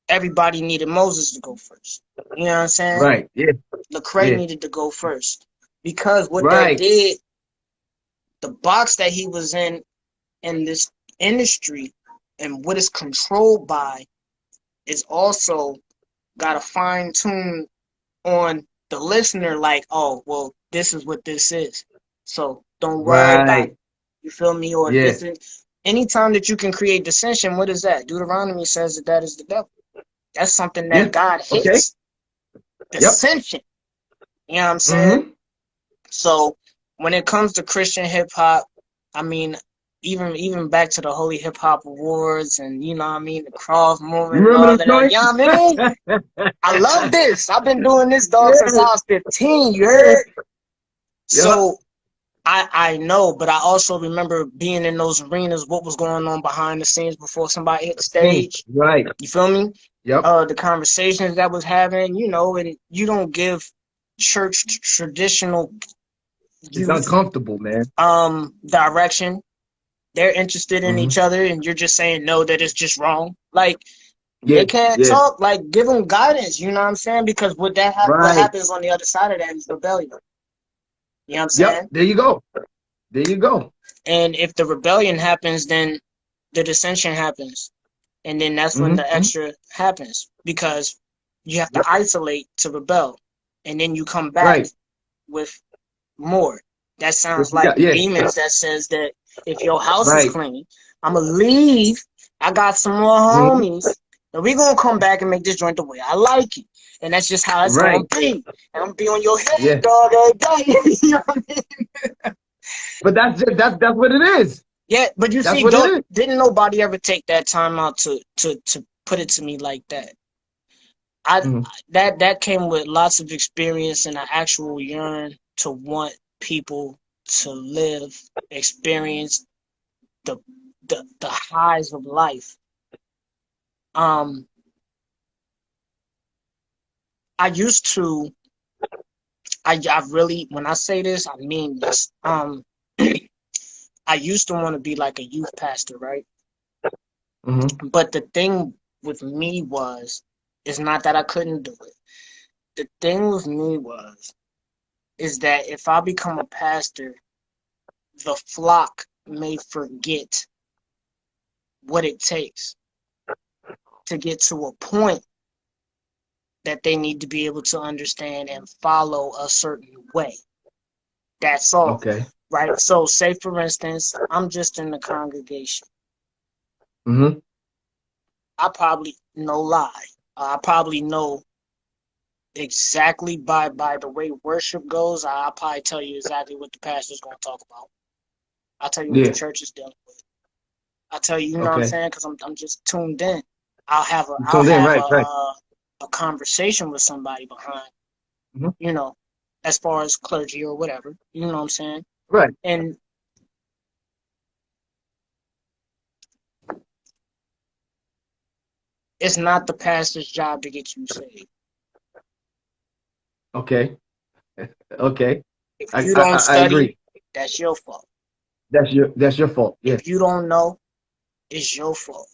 [SPEAKER 2] Everybody needed Moses to go first. You know what I'm saying?
[SPEAKER 1] Right. Yeah.
[SPEAKER 2] Lecrae
[SPEAKER 1] Yeah.
[SPEAKER 2] needed to go first because what that
[SPEAKER 1] Right.
[SPEAKER 2] did, the box that he was in this industry and what it's controlled by is also got to fine tune on the listener. Like, oh, well, this is what this is, so don't worry about it.
[SPEAKER 1] Right.
[SPEAKER 2] You feel me? Or
[SPEAKER 1] Yeah.
[SPEAKER 2] this is anytime that you can create dissension. What is that? Deuteronomy says that is the devil. That's something that
[SPEAKER 1] Yeah.
[SPEAKER 2] God
[SPEAKER 1] Okay.
[SPEAKER 2] hates.
[SPEAKER 1] Yep.
[SPEAKER 2] Dissension. You know what I'm saying?
[SPEAKER 1] Mm-hmm.
[SPEAKER 2] So when it comes to Christian hip hop, I mean, even back to the Holy Hip Hop Awards and you know what I mean, the Cross
[SPEAKER 1] You
[SPEAKER 2] movement and
[SPEAKER 1] remember
[SPEAKER 2] all
[SPEAKER 1] them
[SPEAKER 2] of that.
[SPEAKER 1] joints?
[SPEAKER 2] Yeah, you know what I mean? I love this. I've been doing this dog since I
[SPEAKER 1] Yeah.
[SPEAKER 2] was 15, you
[SPEAKER 1] Yeah.
[SPEAKER 2] heard?
[SPEAKER 1] Yep.
[SPEAKER 2] So I know, but I also remember being in those arenas, what was going on behind the scenes before somebody hit the stage.
[SPEAKER 1] Right.
[SPEAKER 2] You feel me?
[SPEAKER 1] Yep.
[SPEAKER 2] The conversations that was having, you know, and you don't give church traditional
[SPEAKER 1] It's
[SPEAKER 2] youth
[SPEAKER 1] uncomfortable, man.
[SPEAKER 2] direction. They're interested in
[SPEAKER 1] Mm-hmm.
[SPEAKER 2] each other and you're just saying no, that it's just wrong. Like,
[SPEAKER 1] Yeah,
[SPEAKER 2] They can't
[SPEAKER 1] yeah.
[SPEAKER 2] talk. Like, give them guidance. You know what I'm saying? Because what what
[SPEAKER 1] Right.
[SPEAKER 2] happens on the other side of that is rebellion. You know what I'm
[SPEAKER 1] Yep.
[SPEAKER 2] saying?
[SPEAKER 1] There you go. There you go.
[SPEAKER 2] And if the rebellion happens, then the dissension happens, and then that's when the
[SPEAKER 1] Mm-hmm.
[SPEAKER 2] extra happens because you have to
[SPEAKER 1] Yep.
[SPEAKER 2] isolate to rebel, and then you come back
[SPEAKER 1] Right.
[SPEAKER 2] with more. That
[SPEAKER 1] What
[SPEAKER 2] sounds
[SPEAKER 1] you
[SPEAKER 2] like
[SPEAKER 1] got? Yeah.
[SPEAKER 2] demons that says that if your house is
[SPEAKER 1] Right.
[SPEAKER 2] clean, I'm gonna leave. I got some more
[SPEAKER 1] Mhm.
[SPEAKER 2] homies, and we gonna come back and make this joint the way I like it. And that's just how it's gonna
[SPEAKER 1] Right.
[SPEAKER 2] be. And I'm gonna be on your head,
[SPEAKER 1] Yeah.
[SPEAKER 2] dog, every day. You know what I mean?
[SPEAKER 1] But that's what it is.
[SPEAKER 2] Yeah, but you
[SPEAKER 1] That's
[SPEAKER 2] see,
[SPEAKER 1] what it
[SPEAKER 2] don't
[SPEAKER 1] is.
[SPEAKER 2] didn't nobody ever take that time out to put it to me like that. I
[SPEAKER 1] Mhm.
[SPEAKER 2] that came with lots of experience and an actual yearn to want people to live, experience the the highs of life. Um, I used to, I really, when I say this, I mean this. I used to want to be like a youth pastor, right?
[SPEAKER 1] Mhm.
[SPEAKER 2] But the thing with me was, it's not that I couldn't do it. The thing with me is that if I become a pastor, the flock may forget what it takes to get to a point that they need to be able to understand and follow a certain way. That's all,
[SPEAKER 1] Okay.
[SPEAKER 2] right? So, say for instance, I'm just in the congregation.
[SPEAKER 1] Mhm.
[SPEAKER 2] I probably, no lie, I probably know exactly by the way worship goes. I'll probably tell you exactly what the pastor's going to talk about. I'll tell you what the
[SPEAKER 1] Yeah.
[SPEAKER 2] church is dealing with. I'll tell you, you know what I'm
[SPEAKER 1] Okay.
[SPEAKER 2] saying? Because I'm just tuned in. I'll have a
[SPEAKER 1] You
[SPEAKER 2] I'll
[SPEAKER 1] tuned in.
[SPEAKER 2] have
[SPEAKER 1] Right. Right.
[SPEAKER 2] a conversation with somebody behind,
[SPEAKER 1] Mhm.
[SPEAKER 2] you know, as far as clergy or whatever. You know what I'm saying?
[SPEAKER 1] Right.
[SPEAKER 2] And it's not the pastor's job to get you saved.
[SPEAKER 1] Okay. Okay.
[SPEAKER 2] If
[SPEAKER 1] I,
[SPEAKER 2] you
[SPEAKER 1] I
[SPEAKER 2] don't
[SPEAKER 1] I
[SPEAKER 2] study,
[SPEAKER 1] agree.
[SPEAKER 2] that's your fault.
[SPEAKER 1] That's your fault. Yeah.
[SPEAKER 2] If you don't know, it's your fault.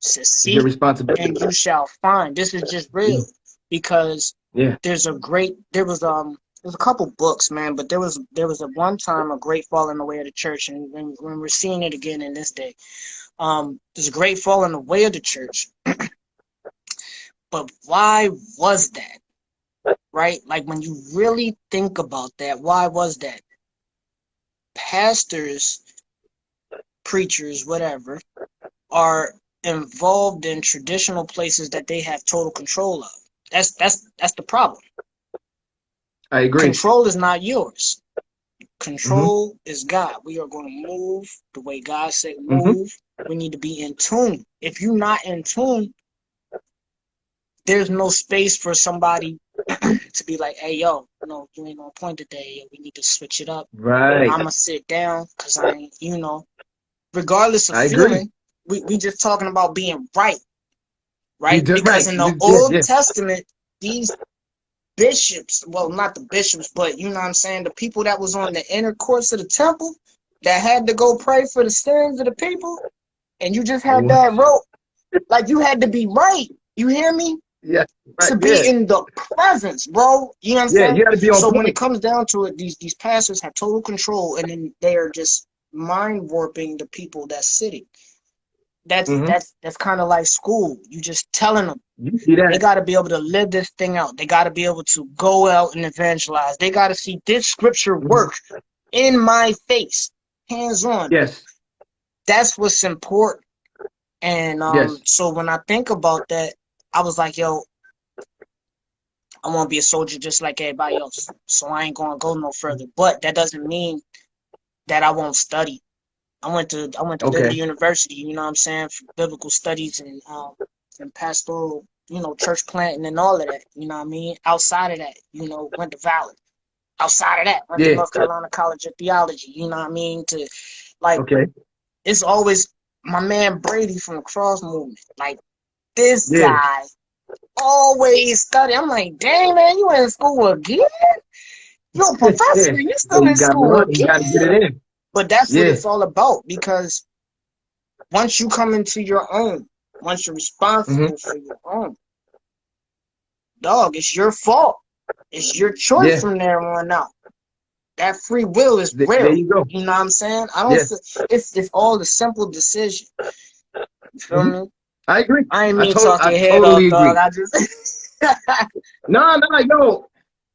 [SPEAKER 2] So
[SPEAKER 1] It's your
[SPEAKER 2] seek
[SPEAKER 1] responsibility.
[SPEAKER 2] and you shall find. This is just
[SPEAKER 1] Yeah.
[SPEAKER 2] real because
[SPEAKER 1] Yeah.
[SPEAKER 2] there's a couple books, man, but there was a one time a great falling away of the church, and when we're seeing it again in this day, there's a great falling away of the church. But why was that? Right? Like when you really think about that, why was that? Pastors, preachers, whatever, are involved in traditional places that they have total control of. That's the problem.
[SPEAKER 1] I agree.
[SPEAKER 2] Control is not yours.
[SPEAKER 1] Mhm.
[SPEAKER 2] Control is God. We are going to move the way God said
[SPEAKER 1] Mhm.
[SPEAKER 2] move. We need to be in tune. If you're not in tune, there's no space for somebody to be like, hey, yo, no, you ain't on point today. We need to switch it up.
[SPEAKER 1] Right.
[SPEAKER 2] I'm going to sit down because I ain't, regardless of
[SPEAKER 1] I agree.
[SPEAKER 2] feeling, we just talking about being right,
[SPEAKER 1] We
[SPEAKER 2] right?
[SPEAKER 1] just
[SPEAKER 2] Because
[SPEAKER 1] right.
[SPEAKER 2] in the
[SPEAKER 1] Yeah.
[SPEAKER 2] Old
[SPEAKER 1] Yeah.
[SPEAKER 2] Testament, these bishops, well, not the bishops, but you know what I'm saying, the people that was on the inner courts of the temple that had to go pray for the sins of the people, and you just had that rope, like you had to be right. You hear me?
[SPEAKER 1] Yeah. Right.
[SPEAKER 2] To be
[SPEAKER 1] Yeah.
[SPEAKER 2] in the presence, bro. You know what I'm
[SPEAKER 1] Yeah.
[SPEAKER 2] saying?
[SPEAKER 1] You got to be on
[SPEAKER 2] So when it
[SPEAKER 1] point.
[SPEAKER 2] comes down to it, these pastors have total control, and then they are just mind warping the people that's sitting. That's
[SPEAKER 1] Mhm.
[SPEAKER 2] that's that's kind of like school. You just telling them
[SPEAKER 1] You see
[SPEAKER 2] they
[SPEAKER 1] that?
[SPEAKER 2] got to be able to live this thing out. They got to be able to go out and evangelize. They got to see this scripture
[SPEAKER 1] Mhm.
[SPEAKER 2] work in my face, hands on.
[SPEAKER 1] Yes.
[SPEAKER 2] That's what's important. And
[SPEAKER 1] Yes.
[SPEAKER 2] so when I think about that, I was like, yo, I want to be a soldier just like everybody else. So I ain't gonna go no further. But that doesn't mean that I won't study. I went to Liberty
[SPEAKER 1] Okay.
[SPEAKER 2] University, you know what I'm saying, for biblical studies and pastoral, church planting and all of that, you know what I mean? Outside of that, went to Valley. Outside of that, went to
[SPEAKER 1] Yeah.
[SPEAKER 2] North Carolina College of Theology, you know what I mean? To like
[SPEAKER 1] Okay.
[SPEAKER 2] it's always my man Brady from the Cross Movement. Like this
[SPEAKER 1] Yeah.
[SPEAKER 2] guy always study. I'm like, dang man, you in school again? You're a professor,
[SPEAKER 1] Yeah.
[SPEAKER 2] you
[SPEAKER 1] So
[SPEAKER 2] still
[SPEAKER 1] you
[SPEAKER 2] in
[SPEAKER 1] got
[SPEAKER 2] school
[SPEAKER 1] more. You got to
[SPEAKER 2] again?
[SPEAKER 1] get it in.
[SPEAKER 2] But that's what
[SPEAKER 1] Yeah.
[SPEAKER 2] it's all about because once you come into your own, once you're responsible for your own, dog, it's your fault. It's your choice from there on out. That free will is real.
[SPEAKER 1] There you go.
[SPEAKER 2] You know what I'm saying? I don't. It's all a simple decision. You feel me?
[SPEAKER 1] I agree.
[SPEAKER 2] I ain't mean talk your head
[SPEAKER 1] totally
[SPEAKER 2] off,
[SPEAKER 1] agree.
[SPEAKER 2] dog. I just.
[SPEAKER 1] No, yo,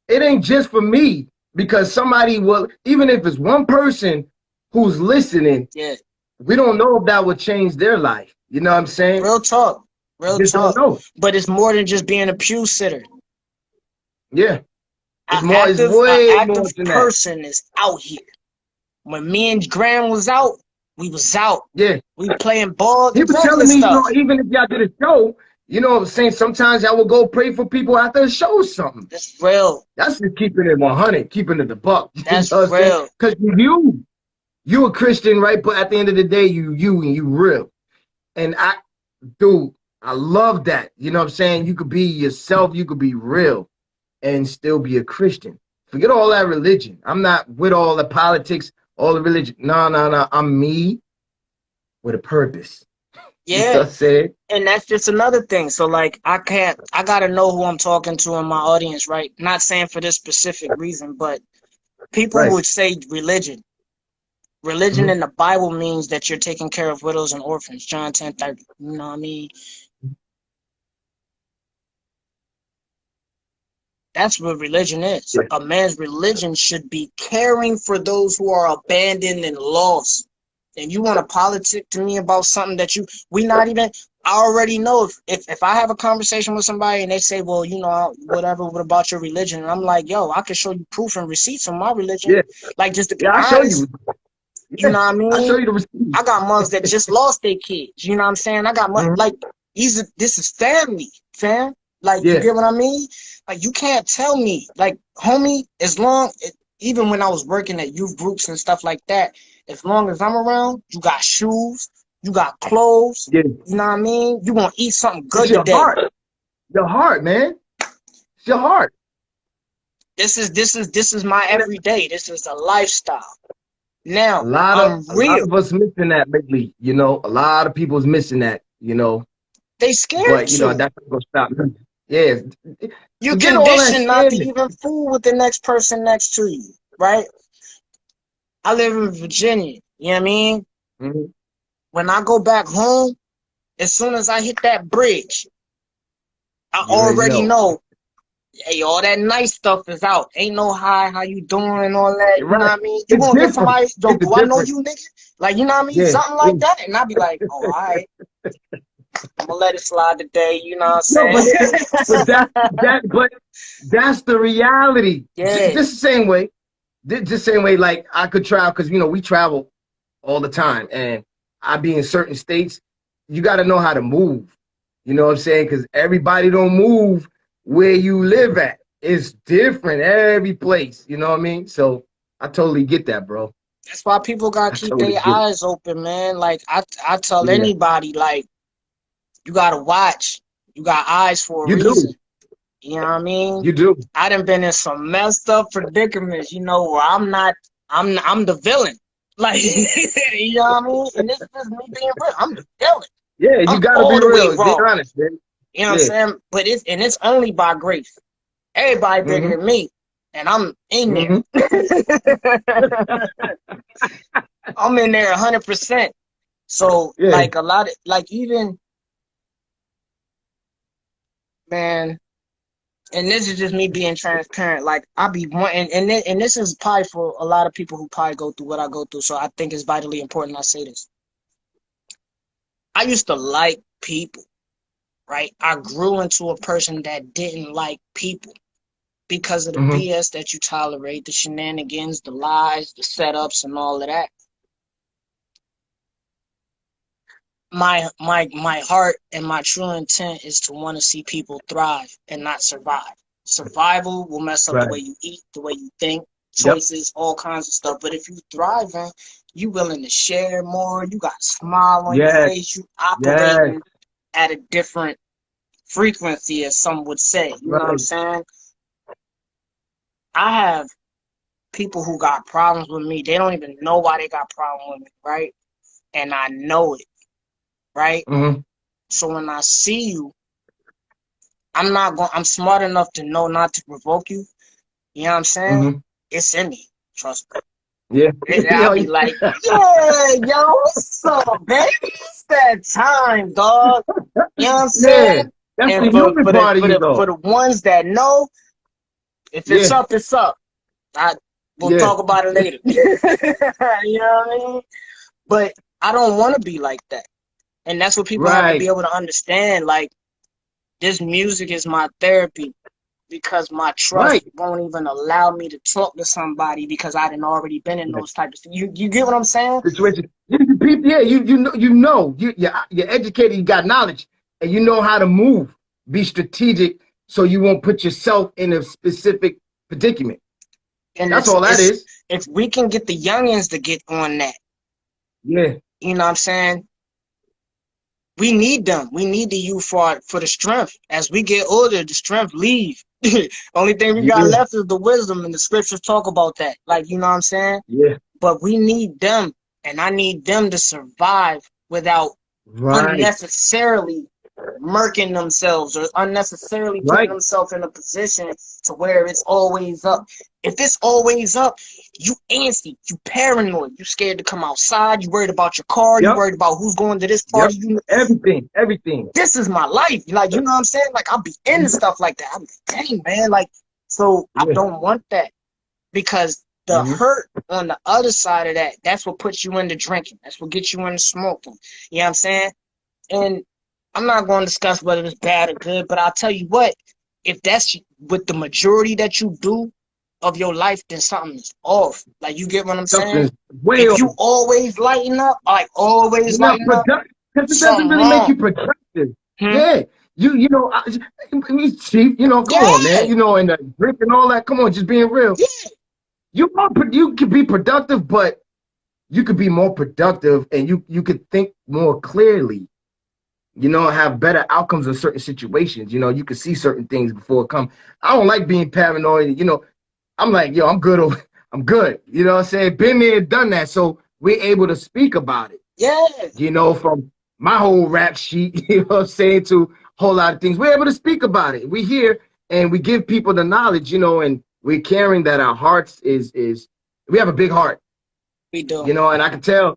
[SPEAKER 1] it ain't just for me, because somebody will, even if it's one person who's listening, we don't know if that would change their life. You know what I'm saying?
[SPEAKER 2] Real talk. Real talk.
[SPEAKER 1] Don't know.
[SPEAKER 2] But it's more than just being a pew sitter.
[SPEAKER 1] Yeah. It's
[SPEAKER 2] An active
[SPEAKER 1] more
[SPEAKER 2] person is out here. When me and Graham was out, we was out.
[SPEAKER 1] Yeah.
[SPEAKER 2] We playing ball.
[SPEAKER 1] He was telling me, you know, even if y'all did a show, you know what I'm saying, sometimes y'all will go pray for people after a show or something.
[SPEAKER 2] That's real.
[SPEAKER 1] That's just keeping it 100, keeping it the buck.
[SPEAKER 2] That's real.
[SPEAKER 1] Because you a Christian, right? But at the end of the day, you real. And I love that. You know what I'm saying? You could be yourself, you could be real and still be a Christian. Forget all that religion. I'm not with all the politics, all the religion. No. I'm me with a purpose.
[SPEAKER 2] Yeah.
[SPEAKER 1] You know what I'm saying?
[SPEAKER 2] And that's just another thing. So like I gotta know who I'm talking to in my audience, right? Not saying for this specific reason, but people would say religion. Religion in the Bible means that you're taking care of widows and orphans. John 10:30. You know what I mean? That's what religion is. Yeah. A man's religion should be caring for those who are abandoned and lost. And you want to politic to me about something that I already know if I have a conversation with somebody and they say, well, you know, whatever, what about your religion? And I'm like, yo, I can show you proof and receipts on my religion. Yeah. Like, just to be honest.
[SPEAKER 1] I'll show you.
[SPEAKER 2] You know what I mean?
[SPEAKER 1] I'll show you the receipts.
[SPEAKER 2] I got moms that just lost their kids. You know what I'm saying? I got like, this is family, fam. Like, you get what I mean? Like, you can't tell me, like, homie, even when I was working at youth groups and stuff like that, as long as I'm around, you got shoes, you got clothes, you know what I mean? You gonna eat something good today.
[SPEAKER 1] Your heart, man. It's your heart.
[SPEAKER 2] This is my everyday. This is a lifestyle. Now,
[SPEAKER 1] a lot of us missing that lately, you know. A lot of people's missing that, you know.
[SPEAKER 2] They scared.
[SPEAKER 1] But you know, that's gonna stop. Yeah.
[SPEAKER 2] You conditioned not to even fool with the next person next to you, right? I live in Virginia, you know what I mean? When I go back home, as soon as I hit that bridge, I already know, hey, all that nice stuff is out. Ain't no hi, how you doing, all that, you know what I mean? You gonna get somebody, do I know you, nigga? Like, you know what I mean? Something like that, and I'll be like, oh, all right. I'm gonna let it slide today, you know what I'm saying?
[SPEAKER 1] But that's the reality.
[SPEAKER 2] Yeah.
[SPEAKER 1] Just the same way. Just the same way, like, I could travel, because, you know, we travel all the time, and I be in certain states. You got to know how to move. You know what I'm saying? Because everybody don't move where you live at. It's different every place. You know what I mean? So I totally get that, bro.
[SPEAKER 2] That's why people got to keep their eyes open, man. Like, I tell anybody, like, you got to watch. You got eyes for a reason. You know what I mean?
[SPEAKER 1] You do.
[SPEAKER 2] I done been in some messed up predicaments, you know, where I'm the villain. Like, you know what I mean? And this is just me being real. I'm the villain.
[SPEAKER 1] Yeah, you gotta be real. Be honest, man.
[SPEAKER 2] You know what I'm saying? But it's only by grace. Everybody bigger than me, and I'm in there. I'm in there 100%. So like a lot of even man. And this is just me being transparent. Like, I be wanting, and this is probably for a lot of people who probably go through what I go through. So I think it's vitally important I say this. I used to like people, right? I grew into a person that didn't like people because of the BS that you tolerate, the shenanigans, the lies, the setups, and all of that. My heart and my true intent is to want to see people thrive and not survive. Survival will mess up the way you eat, the way you think, choices, all kinds of stuff. But if you thriving, you willing to share more, you got a smile on your face, you operating at a different frequency, as some would say. You know what I'm saying? I have people who got problems with me. They don't even know why they got problems with me, right? And I know it. Right? So when I see you, I'm smart enough to know not to provoke you. You know what I'm saying?
[SPEAKER 1] Mm-hmm.
[SPEAKER 2] It's in me. Trust me.
[SPEAKER 1] Yeah.
[SPEAKER 2] I'll be like, yeah, yo, what's up, baby? It's that time, dog. You know what I'm
[SPEAKER 1] Yeah.
[SPEAKER 2] saying?
[SPEAKER 1] That's
[SPEAKER 2] And
[SPEAKER 1] the human part of you,
[SPEAKER 2] for
[SPEAKER 1] though.
[SPEAKER 2] the ones that know, if it's
[SPEAKER 1] Yeah.
[SPEAKER 2] up, it's up. We'll
[SPEAKER 1] Yeah.
[SPEAKER 2] talk about it later. You know what I mean? But I don't want to be like that. And that's what people have to be
[SPEAKER 1] Right.
[SPEAKER 2] able to understand. Like, this music is my therapy because my trust
[SPEAKER 1] Right.
[SPEAKER 2] won't even allow me to talk to somebody because I done already been in
[SPEAKER 1] Right.
[SPEAKER 2] those types of you get what I'm saying?
[SPEAKER 1] Situation. Yeah, you're educated, you got knowledge, and you know how to move. Be strategic so you won't put yourself in a specific predicament.
[SPEAKER 2] And
[SPEAKER 1] That's all that
[SPEAKER 2] it's
[SPEAKER 1] is.
[SPEAKER 2] if we can get the youngins to get on that,
[SPEAKER 1] Yeah.
[SPEAKER 2] you know what I'm saying? We need them. We need the youth for the strength. As we get older, the strength leave. Only thing we got
[SPEAKER 1] Yeah.
[SPEAKER 2] left is the wisdom, and the scriptures talk about that. Like, you know what I'm saying?
[SPEAKER 1] Yeah.
[SPEAKER 2] But we need them, and I need them to survive without
[SPEAKER 1] Right.
[SPEAKER 2] unnecessarily murking themselves or unnecessarily putting
[SPEAKER 1] Right.
[SPEAKER 2] themselves in a position to where it's always up. If it's always up, you antsy, you paranoid, you scared to come outside, you worried about your car, you
[SPEAKER 1] Yep.
[SPEAKER 2] worried about who's going to this
[SPEAKER 1] Yep.
[SPEAKER 2] party. You,
[SPEAKER 1] Everything. Everything.
[SPEAKER 2] this is my life. Like, you know what I'm saying? Like, I'll be into stuff like that. I'm like, dang, man. Like, so I
[SPEAKER 1] Yeah.
[SPEAKER 2] don't want that because the
[SPEAKER 1] Mm-hmm.
[SPEAKER 2] hurt on the other side of that, that's what puts you into drinking. That's what gets you into smoking. You know what I'm saying? And I'm not going to discuss whether it's bad or good, but I'll tell you what, if that's with the majority that you do of your life, then something is off. Like, you get what I'm saying?
[SPEAKER 1] Something's way
[SPEAKER 2] If
[SPEAKER 1] off.
[SPEAKER 2] you always lighten up, like always
[SPEAKER 1] You're not
[SPEAKER 2] lighten up,
[SPEAKER 1] productive because it doesn't
[SPEAKER 2] something
[SPEAKER 1] really make
[SPEAKER 2] wrong.
[SPEAKER 1] you productive.
[SPEAKER 2] Hmm?
[SPEAKER 1] Yeah. Chief, come on, man.
[SPEAKER 2] Yeah,
[SPEAKER 1] And the drink and all that. Come on, just being real.
[SPEAKER 2] yeah,
[SPEAKER 1] You could be productive, but you could be more productive and you could think more clearly, have better outcomes in certain situations. You could see certain things before it come. I don't like being paranoid. I'm like, yo, I'm good. I'm good. You know what I'm saying? Been there, done that. So we're able to speak about it,
[SPEAKER 2] yeah.
[SPEAKER 1] from my whole rap sheet, you know what I'm saying, to a whole lot of things. We're able to speak about it. We here and we give people the knowledge, and we're caring that our hearts is we have a big heart,
[SPEAKER 2] We do.
[SPEAKER 1] and I can tell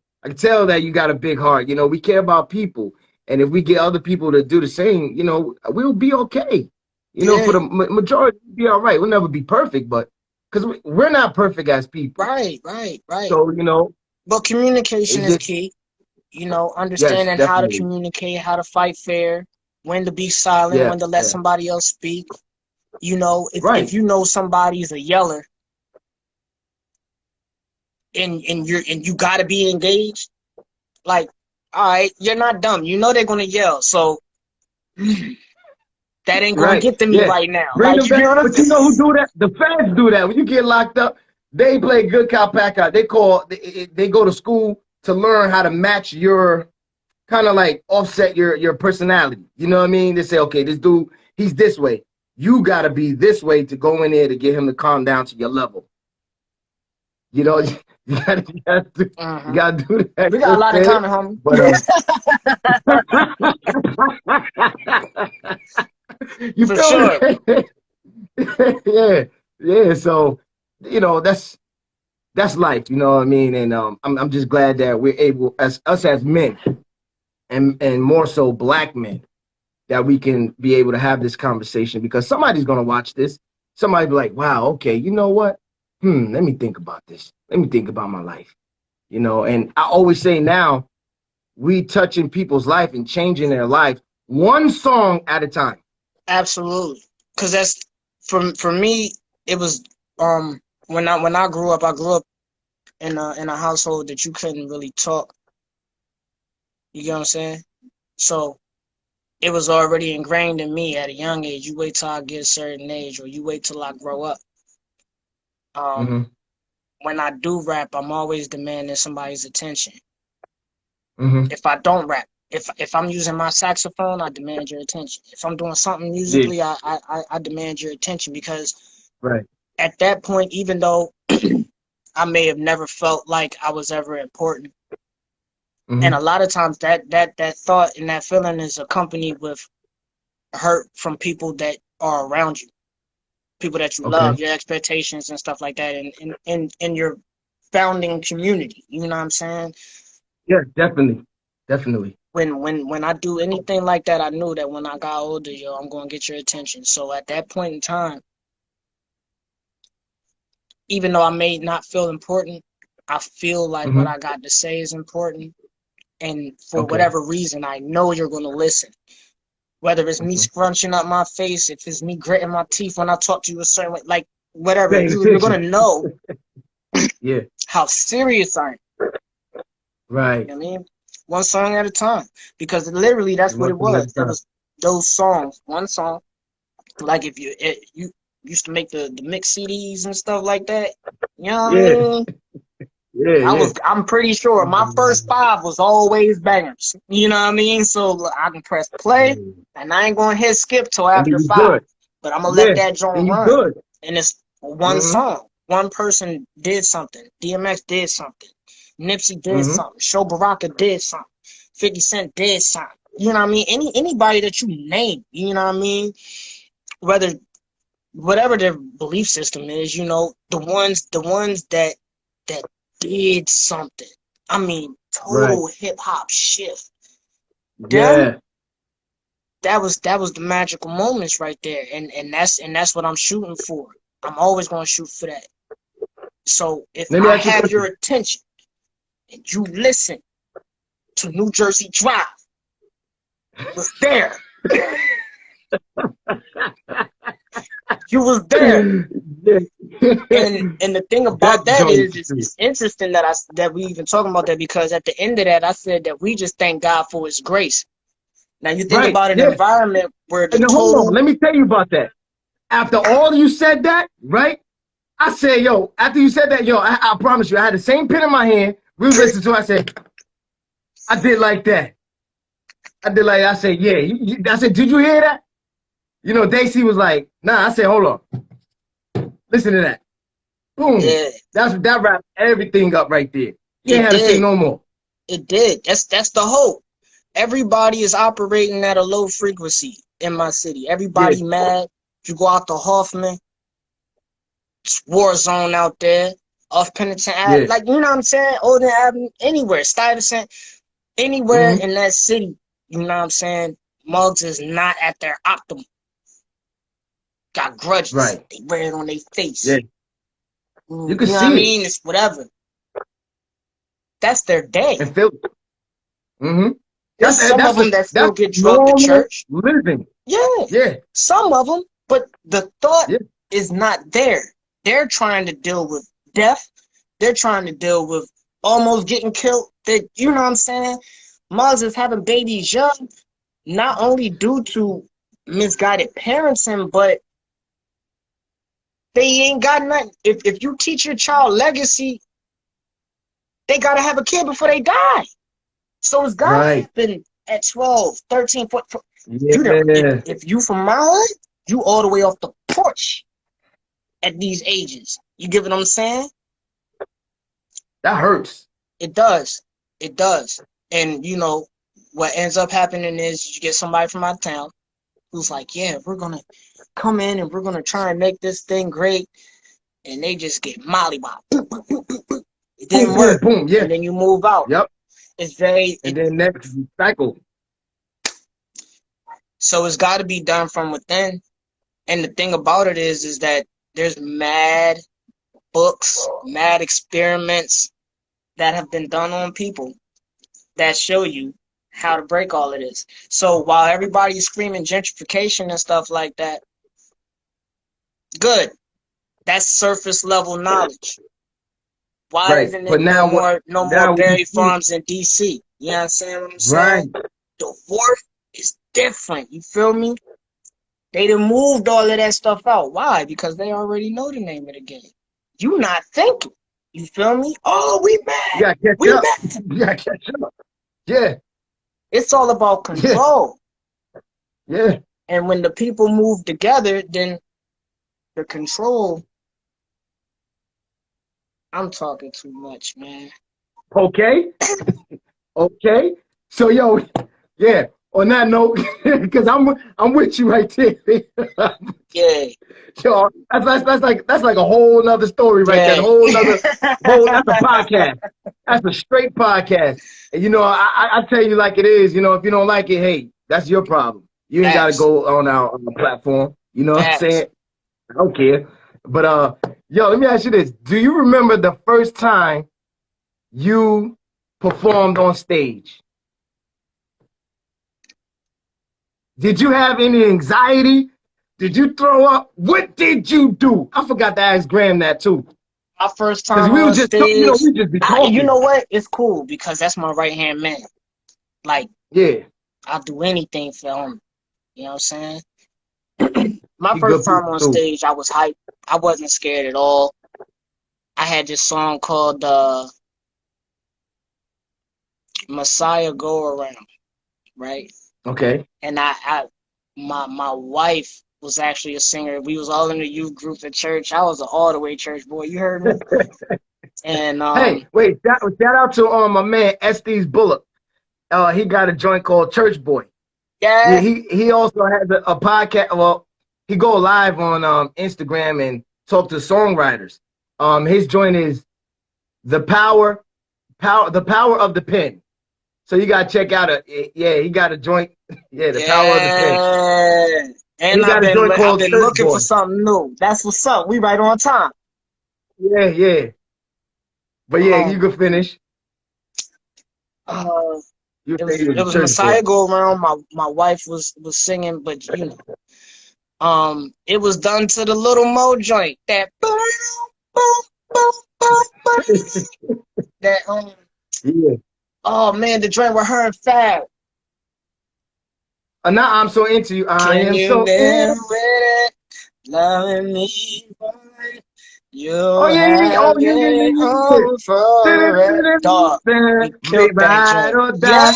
[SPEAKER 1] that you got a big heart. We care about people. And if we get other people to do the same, we'll be okay. For
[SPEAKER 2] Yeah,
[SPEAKER 1] the majority, we'll be all right. We'll never be perfect, but because we're not perfect as people.
[SPEAKER 2] right, right, right.
[SPEAKER 1] So,
[SPEAKER 2] But communication
[SPEAKER 1] it's
[SPEAKER 2] is
[SPEAKER 1] just,
[SPEAKER 2] key.
[SPEAKER 1] yes,
[SPEAKER 2] Understanding how to
[SPEAKER 1] definitely.
[SPEAKER 2] communicate, how to fight fair, when to be silent,
[SPEAKER 1] Yeah,
[SPEAKER 2] when to let
[SPEAKER 1] yeah.
[SPEAKER 2] somebody else speak. If
[SPEAKER 1] Right.
[SPEAKER 2] you know somebody's a yeller and you gotta be engaged, like, all right, you're not dumb. You know they're gonna yell, so that ain't gonna
[SPEAKER 1] Right.
[SPEAKER 2] get to me
[SPEAKER 1] Yeah.
[SPEAKER 2] right now.
[SPEAKER 1] Bring
[SPEAKER 2] Like,
[SPEAKER 1] them
[SPEAKER 2] you get
[SPEAKER 1] back.
[SPEAKER 2] what I'm
[SPEAKER 1] But you
[SPEAKER 2] saying?
[SPEAKER 1] know who do that? The feds do that. When you get locked up, they play good cop, bad cop. They go to school to learn how to match your kind of like offset your personality. You know what I mean? They say, okay, this dude, he's this way. You gotta be this way to go in there to get him to calm down to your level. You know, you
[SPEAKER 2] Uh-huh.
[SPEAKER 1] gotta do that.
[SPEAKER 2] We
[SPEAKER 1] You
[SPEAKER 2] got a
[SPEAKER 1] know
[SPEAKER 2] lot
[SPEAKER 1] what
[SPEAKER 2] in
[SPEAKER 1] I'm saying?
[SPEAKER 2] common,
[SPEAKER 1] But you
[SPEAKER 2] for
[SPEAKER 1] feel
[SPEAKER 2] sure.
[SPEAKER 1] me? Yeah, yeah. So, that's life. You know what I mean? And I'm just glad that we're able, as us as men, and more so black men, that we can be able to have this conversation because somebody's gonna watch this. Somebody be like, wow, okay, you know what? Let me think about this. Let me think about my life. And I always say now, we touching people's life and changing their life one song at a time.
[SPEAKER 2] Absolutely. Because that's for me, it was when I grew up, I grew up in a household that you couldn't really talk. You get what I'm saying? So it was already ingrained in me at a young age. You wait till I get a certain age, or you wait till I grow up. Um,
[SPEAKER 1] Mm-hmm.
[SPEAKER 2] when I do rap, I'm always demanding somebody's attention.
[SPEAKER 1] Mm-hmm.
[SPEAKER 2] If I don't rap, if I'm using my saxophone, I demand your attention. If I'm doing something
[SPEAKER 1] Yeah.
[SPEAKER 2] musically, I demand your attention because
[SPEAKER 1] Right.
[SPEAKER 2] at that point, even though I may have never felt like I was ever important, And a lot of times that thought and that feeling is accompanied with hurt from people that are around you, people that you
[SPEAKER 1] Okay.
[SPEAKER 2] love, your expectations and stuff like that, and in your founding community. You know what I'm saying?
[SPEAKER 1] Yeah, definitely. Definitely.
[SPEAKER 2] When I do anything like that, I knew that when I got older, yo, I'm gonna get your attention. So at that point in time, even though I may not feel important, I feel like what
[SPEAKER 1] Mm-hmm.
[SPEAKER 2] I got to say is important. And for
[SPEAKER 1] Okay.
[SPEAKER 2] whatever reason, I know you're gonna listen. Whether it's me
[SPEAKER 1] Mm-hmm.
[SPEAKER 2] scrunching up my face, if it's me gritting my teeth when I talk to you a certain way, like whatever,
[SPEAKER 1] Paying
[SPEAKER 2] you're gonna
[SPEAKER 1] attention.
[SPEAKER 2] know
[SPEAKER 1] Yeah.
[SPEAKER 2] how serious I am.
[SPEAKER 1] Right.
[SPEAKER 2] You know what I mean? One song at a time. Because literally that's what
[SPEAKER 1] One
[SPEAKER 2] it
[SPEAKER 1] thing at a
[SPEAKER 2] was. It
[SPEAKER 1] time.
[SPEAKER 2] was those songs, one song. Like if you used to make the mix CDs and stuff like that. You know what I
[SPEAKER 1] Yeah.
[SPEAKER 2] mean?
[SPEAKER 1] Yeah. Yeah.
[SPEAKER 2] I'm pretty sure my first five was always bangers. You know what I mean? So I can press play and I ain't gonna hit skip till
[SPEAKER 1] And then
[SPEAKER 2] after
[SPEAKER 1] you
[SPEAKER 2] five.
[SPEAKER 1] good.
[SPEAKER 2] But I'm gonna let
[SPEAKER 1] Yeah.
[SPEAKER 2] that joint
[SPEAKER 1] Then you
[SPEAKER 2] run.
[SPEAKER 1] good.
[SPEAKER 2] And it's one
[SPEAKER 1] Mm-hmm.
[SPEAKER 2] song. One person did something. DMX did something. Nipsey did
[SPEAKER 1] Mm-hmm.
[SPEAKER 2] something. Sho Baraka did something. 50 Cent did something. You know what I mean? Anybody that you name, you know what I mean? Whether whatever their belief system is, you know, the ones that did something. I mean,
[SPEAKER 1] Right.
[SPEAKER 2] total hip hop shift. Them,
[SPEAKER 1] Yeah.
[SPEAKER 2] that was the magical moments right there. And that's what I'm shooting for. I'm always gonna shoot for that. So if
[SPEAKER 1] Let me
[SPEAKER 2] I
[SPEAKER 1] ask you a
[SPEAKER 2] have your
[SPEAKER 1] question.
[SPEAKER 2] attention and you listen to New Jersey Drive, you was there. You was there.
[SPEAKER 1] Yeah.
[SPEAKER 2] And the thing
[SPEAKER 1] That
[SPEAKER 2] about that is
[SPEAKER 1] joint.
[SPEAKER 2] it's interesting that we even talking about that, because at the end of that I said that we just thank God for his grace. Now you think
[SPEAKER 1] Right.
[SPEAKER 2] about an
[SPEAKER 1] Yeah.
[SPEAKER 2] environment where the
[SPEAKER 1] And now, hold on.
[SPEAKER 2] total
[SPEAKER 1] Let me tell you about that. After all you said that, right? I said, yo, after you said that, yo, I promise you, I had the same pen in my hand. We was listening to it. I said, I did like that. I said, yeah. I said, did you hear that? You know, Daisy was like, nah. I said, hold on. Listen to that. Boom.
[SPEAKER 2] yeah,
[SPEAKER 1] That wrapped everything up right there. You ain't
[SPEAKER 2] it
[SPEAKER 1] had to say
[SPEAKER 2] did.
[SPEAKER 1] no more.
[SPEAKER 2] It did. That's the hope. Everybody is operating at a low frequency in my city.
[SPEAKER 1] Yeah.
[SPEAKER 2] Everybody mad. If you go out to Hoffman, it's war zone out there. Off Penitent Ave,
[SPEAKER 1] Yeah.
[SPEAKER 2] like you know what I'm saying? Olden Avenue, anywhere, Stuyvesant, anywhere
[SPEAKER 1] Mm-hmm.
[SPEAKER 2] in that city, you know what I'm saying? Mugs is not at their optimum. Got grudges.
[SPEAKER 1] Right.
[SPEAKER 2] They wear it on their
[SPEAKER 1] Yeah.
[SPEAKER 2] face.
[SPEAKER 1] You
[SPEAKER 2] You
[SPEAKER 1] can
[SPEAKER 2] know what I
[SPEAKER 1] see it
[SPEAKER 2] mean? It's whatever. That's their day.
[SPEAKER 1] and feel it. Mm-hmm.
[SPEAKER 2] There's some of them that still
[SPEAKER 1] That's
[SPEAKER 2] get drugged to
[SPEAKER 1] normal
[SPEAKER 2] church.
[SPEAKER 1] living.
[SPEAKER 2] Yeah,
[SPEAKER 1] Yeah.
[SPEAKER 2] some of them, but the thought
[SPEAKER 1] Yeah.
[SPEAKER 2] is not there. They're trying to deal with death. They're trying to deal with almost getting killed. You know what I'm saying? Moms is having babies young, not only due to misguided parenting, but they ain't got nothing. If you teach your child legacy, they got to have a kid before they die. So it's got to
[SPEAKER 1] Right.
[SPEAKER 2] happen at 12, 13, 14. You know,
[SPEAKER 1] Yeah.
[SPEAKER 2] if you from my hood, you all the way off the porch at these ages. You get what I'm saying?
[SPEAKER 1] That hurts.
[SPEAKER 2] It does. It does. And you know, what ends up happening is you get somebody from out of town who's like, yeah, we're gonna come in and we're gonna try and make this thing great, and they just get mollywopped. It
[SPEAKER 1] Boom,
[SPEAKER 2] didn't
[SPEAKER 1] boom,
[SPEAKER 2] work.
[SPEAKER 1] boom. Yeah.
[SPEAKER 2] And then you move out.
[SPEAKER 1] Yep.
[SPEAKER 2] It's very
[SPEAKER 1] And then next cycle.
[SPEAKER 2] so it's gotta be done from within. And the thing about it is that there's mad books, mad experiments that have been done on people that show you how to break all of this. So while everybody's screaming gentrification and stuff like that, good. That's surface level knowledge. Why
[SPEAKER 1] Right.
[SPEAKER 2] isn't
[SPEAKER 1] But
[SPEAKER 2] it
[SPEAKER 1] now what?
[SPEAKER 2] no more
[SPEAKER 1] Now we
[SPEAKER 2] berry
[SPEAKER 1] see.
[SPEAKER 2] farms in DC? You know what I'm saying? What I'm
[SPEAKER 1] Right.
[SPEAKER 2] saying? The wharf is different. You feel me? They done moved all of that stuff out. Why? Because they already know the name of the game. You not thinking. You feel me? Oh, we
[SPEAKER 1] You
[SPEAKER 2] mad.
[SPEAKER 1] gotta catch
[SPEAKER 2] We
[SPEAKER 1] up.
[SPEAKER 2] mad.
[SPEAKER 1] You gotta catch up. Yeah.
[SPEAKER 2] It's all about
[SPEAKER 1] Yeah.
[SPEAKER 2] control.
[SPEAKER 1] Yeah.
[SPEAKER 2] And when the people move together, then the control. I'm talking too much, man.
[SPEAKER 1] Okay. Okay. So yo, yeah. On that note, because I'm with you right there.
[SPEAKER 2] Yeah,
[SPEAKER 1] Yo, that's like a whole nother story right there.
[SPEAKER 2] yeah.
[SPEAKER 1] A whole that's a podcast. That's a straight podcast. And I tell you like it is. If you don't like it, hey, that's your problem. You ain't got to
[SPEAKER 2] Facts,
[SPEAKER 1] go on the platform. You know what I'm
[SPEAKER 2] facts.
[SPEAKER 1] saying? I don't care. But yo, let me ask you this: do you remember the first time you performed on stage? Did you have any anxiety? Did you throw up? What did you do? I forgot to ask Graham that too.
[SPEAKER 2] My first
[SPEAKER 1] Because
[SPEAKER 2] time
[SPEAKER 1] we were
[SPEAKER 2] on
[SPEAKER 1] just,
[SPEAKER 2] stage,
[SPEAKER 1] we just be
[SPEAKER 2] you
[SPEAKER 1] talking.
[SPEAKER 2] know what? It's cool because that's my right hand man. Like,
[SPEAKER 1] Yeah.
[SPEAKER 2] I'll do anything for him. You know what I'm saying? My
[SPEAKER 1] He
[SPEAKER 2] first
[SPEAKER 1] good
[SPEAKER 2] time
[SPEAKER 1] people
[SPEAKER 2] on
[SPEAKER 1] too.
[SPEAKER 2] stage, I was hyped. I wasn't scared at all. I had this song called Messiah Go Around, right?
[SPEAKER 1] Okay.
[SPEAKER 2] And my wife was actually a singer. We was all in the youth group at church. I was an all the way church boy. You heard me? And
[SPEAKER 1] Hey, wait, shout out to my man Estes Bullock. He got a joint called Church Boy. Yeah,
[SPEAKER 2] yeah,
[SPEAKER 1] he also has a podcast. Well, he go live on Instagram and talk to songwriters. His joint is the power of the pen. So you gotta check out he got a joint. Yeah, the power of the pen.
[SPEAKER 2] yeah. And
[SPEAKER 1] He got a joint
[SPEAKER 2] I've
[SPEAKER 1] called
[SPEAKER 2] been
[SPEAKER 1] Church
[SPEAKER 2] looking for
[SPEAKER 1] Boy.
[SPEAKER 2] something new. That's what's up. We right on time.
[SPEAKER 1] Yeah, yeah. But yeah, you
[SPEAKER 2] Um,
[SPEAKER 1] can finish.
[SPEAKER 2] uh,
[SPEAKER 1] You say he was
[SPEAKER 2] it
[SPEAKER 1] a
[SPEAKER 2] was
[SPEAKER 1] church boy.
[SPEAKER 2] Messiah Go Around. My wife was singing, but it was done to the Little Mo joint. That boom, boom, boom, boom, boom. That
[SPEAKER 1] Yeah.
[SPEAKER 2] oh man, the joint with her and Fab.
[SPEAKER 1] Now I'm so into you. I
[SPEAKER 2] Can
[SPEAKER 1] am
[SPEAKER 2] you
[SPEAKER 1] so
[SPEAKER 2] live
[SPEAKER 1] in.
[SPEAKER 2] with it? Loving me, boy.
[SPEAKER 1] Oh
[SPEAKER 2] You'll
[SPEAKER 1] yeah, yeah, yeah.
[SPEAKER 2] have
[SPEAKER 1] Oh yeah, yeah,
[SPEAKER 2] it
[SPEAKER 1] yeah, yeah.
[SPEAKER 2] home for it. Dog, we
[SPEAKER 1] Be
[SPEAKER 2] killed that
[SPEAKER 1] ride
[SPEAKER 2] joint.
[SPEAKER 1] or
[SPEAKER 2] Yeah,
[SPEAKER 1] die.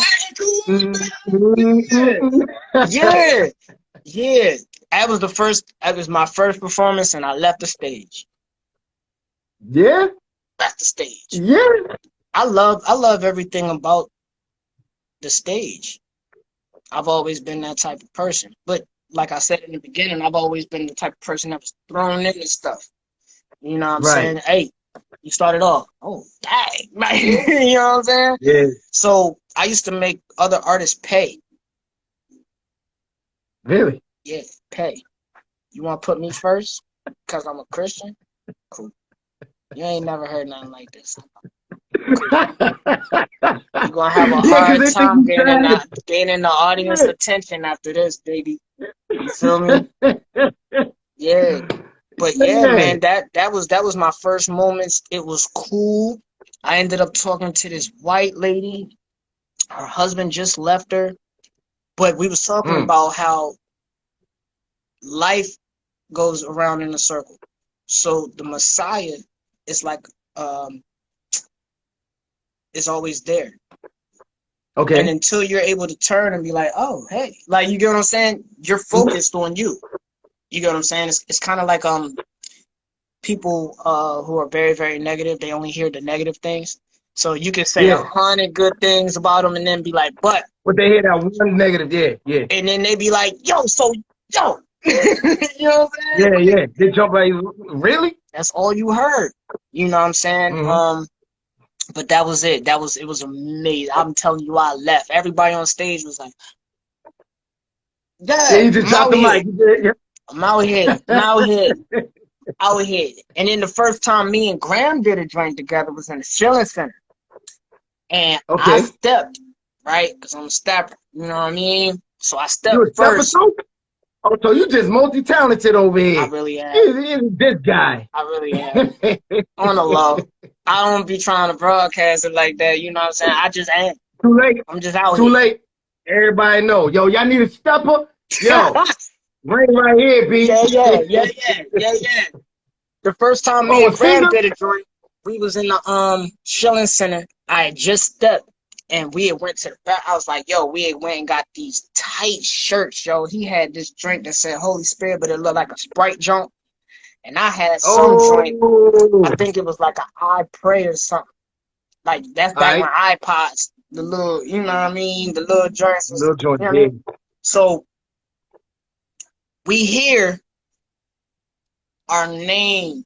[SPEAKER 1] Mm, mm,
[SPEAKER 2] yeah,
[SPEAKER 1] mm, mm.
[SPEAKER 2] yeah, yeah. That was the first. That was my first performance, and I left the stage.
[SPEAKER 1] Yeah,
[SPEAKER 2] Left the stage.
[SPEAKER 1] yeah.
[SPEAKER 2] I love everything about the stage. I've always been that type of person. But like I said in the beginning, I've always been the type of person that was thrown into stuff. You know what I'm
[SPEAKER 1] Right.
[SPEAKER 2] saying? Hey, you started off. Oh, dang. Right. You know what I'm saying?
[SPEAKER 1] Yeah.
[SPEAKER 2] So I used to make other artists pay.
[SPEAKER 1] Really.
[SPEAKER 2] Yeah, pay. You want to put me first? Because I'm a Christian? Cool. You ain't never heard nothing like this. Cool. You're going to have a
[SPEAKER 1] Yeah, because
[SPEAKER 2] hard
[SPEAKER 1] they think
[SPEAKER 2] time
[SPEAKER 1] you trying
[SPEAKER 2] gaining the audience attention after this, baby. You feel me? Yeah. But yeah,
[SPEAKER 1] yeah.
[SPEAKER 2] man, that was my first moments. It was cool. I ended up talking to this white lady. Her husband just left her, but we was talking
[SPEAKER 1] Mm.
[SPEAKER 2] about how life goes around in a circle. So the Messiah is like is always there. And
[SPEAKER 1] Okay.
[SPEAKER 2] until you're able to turn and be like, oh, hey, like you get what I'm saying? You're focused on you. You get what I'm saying? It's kind of like people who are very, very negative, they only hear the negative things. So you can say
[SPEAKER 1] Yeah.
[SPEAKER 2] 100 good things about them and then be like, but,
[SPEAKER 1] But they hear that one negative. Yeah, yeah.
[SPEAKER 2] and then they be like, yo, so, yo. You know what I'm saying?
[SPEAKER 1] Yeah, yeah. They jump like, really?
[SPEAKER 2] That's all you heard. You know what I'm saying?
[SPEAKER 1] Mm-hmm.
[SPEAKER 2] But that was it. It was amazing. I'm telling you, I left. Everybody on stage was like,
[SPEAKER 1] Yeah,
[SPEAKER 2] yeah,
[SPEAKER 1] you just
[SPEAKER 2] I'm
[SPEAKER 1] dropped
[SPEAKER 2] out
[SPEAKER 1] the
[SPEAKER 2] here.
[SPEAKER 1] mic. Yeah.
[SPEAKER 2] I'm out here. I'm out here. Out here. And then the first time me and Graham did a joint together was in the Schilling Center. And I
[SPEAKER 1] Okay.
[SPEAKER 2] stepped, right? Because I'm a stepper. You know what I mean? So I
[SPEAKER 1] You
[SPEAKER 2] stepped
[SPEAKER 1] a stepper
[SPEAKER 2] first.
[SPEAKER 1] too? Oh, so you just multi-talented over
[SPEAKER 2] I
[SPEAKER 1] here.
[SPEAKER 2] really am.
[SPEAKER 1] He's this guy.
[SPEAKER 2] I really am. On the low. I don't be trying to broadcast it like that. You know what I'm saying? I just ain't.
[SPEAKER 1] Too late.
[SPEAKER 2] I'm just out
[SPEAKER 1] Too
[SPEAKER 2] here.
[SPEAKER 1] late. Everybody know. Yo, y'all need a stepper? Yo, ring right here, B.
[SPEAKER 2] Yeah. The first time me
[SPEAKER 1] Oh, a
[SPEAKER 2] and Graham
[SPEAKER 1] singer?
[SPEAKER 2] did a joint, we was in the Schilling Center. I had just stepped and we had went to the back. I was like, yo, we had went and got these tight shirts, yo. He had this drink that said Holy Spirit, but it looked like a Sprite junk. And I had some joint,
[SPEAKER 1] Oh.
[SPEAKER 2] I think it was like an I Pray or something. Like that's
[SPEAKER 1] All
[SPEAKER 2] back when
[SPEAKER 1] right.
[SPEAKER 2] iPods the little, you know what I mean, the little joints, was,
[SPEAKER 1] Little joint,
[SPEAKER 2] you know what I
[SPEAKER 1] yeah.
[SPEAKER 2] mean? So we hear our name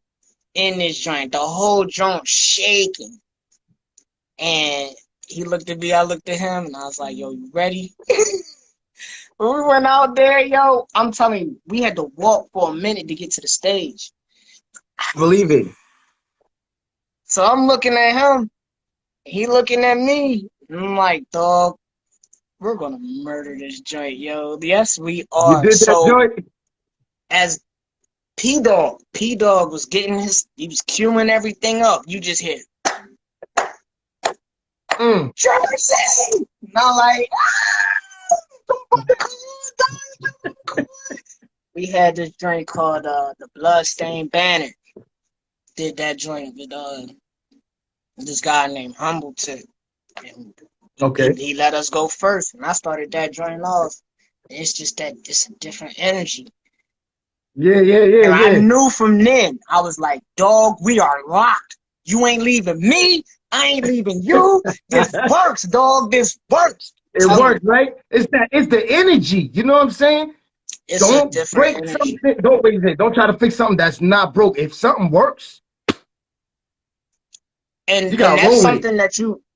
[SPEAKER 2] in this joint, the whole joint shaking. And he looked at me, I looked at him, and I was like, yo, you ready? When we went out there, yo, I'm telling you, we had to walk for a minute to get to the stage.
[SPEAKER 1] Believe it.
[SPEAKER 2] So I'm looking at him, he looking at me, and I'm like, dog, we're gonna murder this joint, yo. Yes, we
[SPEAKER 1] You
[SPEAKER 2] are.
[SPEAKER 1] did that
[SPEAKER 2] So
[SPEAKER 1] joint?
[SPEAKER 2] as P Dog was getting he was queuing everything up. You just hear Jersey. And I'm like, we had this joint called the Bloodstained Banner. Did that joint with this guy named Humbleton. And
[SPEAKER 1] Okay.
[SPEAKER 2] he let us go first, and I started that joint off. It's just that it's a different energy.
[SPEAKER 1] Yeah,
[SPEAKER 2] And I knew from then, I was like, dog, we are locked. You ain't leaving me. I ain't leaving you. This works, dog. This works.
[SPEAKER 1] It works, right? It's the energy. You know what I'm saying?
[SPEAKER 2] It's a
[SPEAKER 1] Don't
[SPEAKER 2] different
[SPEAKER 1] break
[SPEAKER 2] energy.
[SPEAKER 1] something. Don't try to fix something that's not broke. If something works,
[SPEAKER 2] And
[SPEAKER 1] you gotta
[SPEAKER 2] that's
[SPEAKER 1] roll with
[SPEAKER 2] something that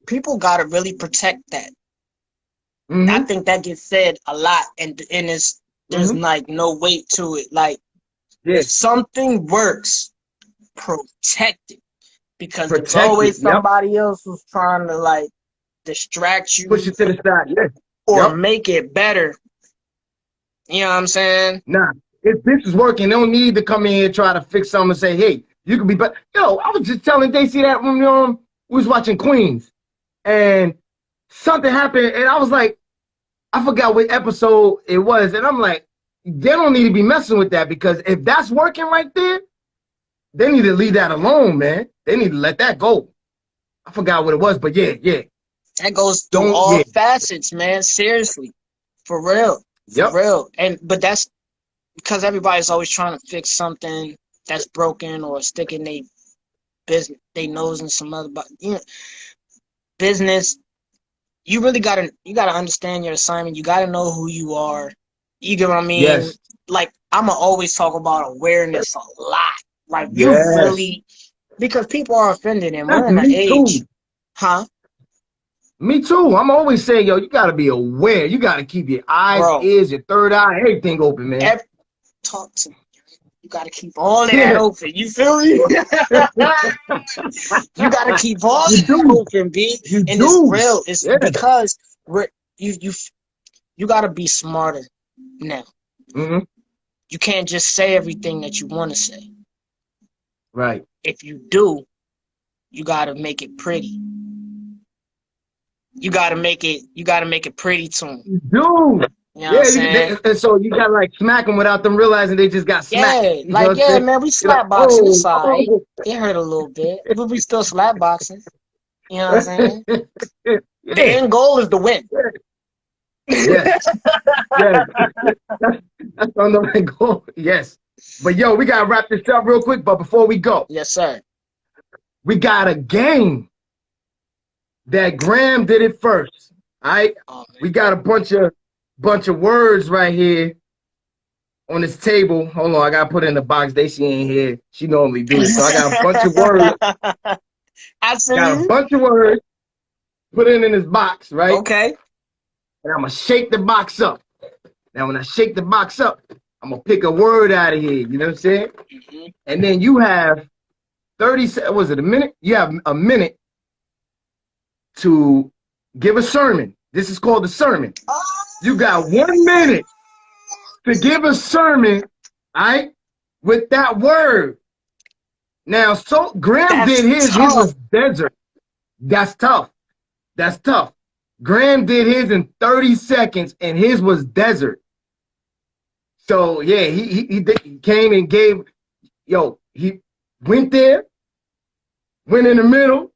[SPEAKER 2] people gotta really protect that.
[SPEAKER 1] it.
[SPEAKER 2] I think that gets said a lot, and there's like no weight to it. Like if something works, protect it, because there's always somebody else who's trying to like distract you,
[SPEAKER 1] push it to the side,
[SPEAKER 2] or make it better. You know what I'm saying?
[SPEAKER 1] Nah, if this is working, they don't need to come in here and try to fix something and say, hey, you could be better. Yo, I was just telling Daisy that when we was watching Queens, and something happened, and I was like, I forgot what episode it was, and I'm like, they don't need to be messing with that, because if that's working right there, they need to leave that alone, man. They need to let that go. I forgot what it was, but yeah.
[SPEAKER 2] That goes through all facets, man. Seriously. For real. For real. But that's because everybody's always trying to fix something that's broken, or sticking they nose in some other business. You really gotta understand your assignment. You gotta know who you are. You get what I mean?
[SPEAKER 1] Yes.
[SPEAKER 2] Like, I'ma always talk about awareness a lot. Like, you really, because people are offended, and we're in an age. Huh?
[SPEAKER 1] Me too. I'm always saying, yo, you gotta be aware. You gotta keep your eyes, ears, your third eye, everything open, man.
[SPEAKER 2] Talk to me. You gotta keep all of that open. You feel me? You gotta keep all that open, B. And it's real. It's because you gotta be smarter now. You can't just say everything that you want to say.
[SPEAKER 1] Right.
[SPEAKER 2] If you do, you gotta make it pretty. You gotta make it pretty to them.
[SPEAKER 1] You do.
[SPEAKER 2] You know what I'm saying?
[SPEAKER 1] And so you gotta like smack them without them realizing they just got smacked.
[SPEAKER 2] Yeah, like, man, we slap boxing aside. It hurt a little bit, but we still slap boxing. You know what I'm saying? The end goal is the win.
[SPEAKER 1] Yes. That's on the right goal. Yes. But yo, we gotta wrap this up real quick. But before we go,
[SPEAKER 2] yes, sir.
[SPEAKER 1] We got a game that Graham did it first. All right. We got a bunch of words right here on this table. Hold on, I gotta put it in the box. Daisy ain't here. She normally do it. So I got a bunch of words.
[SPEAKER 2] I see.
[SPEAKER 1] Got a bunch of words. Put it in this box, right?
[SPEAKER 2] Okay.
[SPEAKER 1] And I'm gonna shake the box up. Now, when I shake the box up, I'm gonna pick a word out of here. You know what I'm saying? And then you have 30. Was it a minute? You have a minute to give a sermon. This is called a sermon. You got 1 minute to give a sermon, all right, with that word. Now, so Graham did his. His was desert. That's tough. That's tough. Graham did his in 30 seconds, and his was desert. So yeah, he came and gave. Yo, he went there, went in the middle,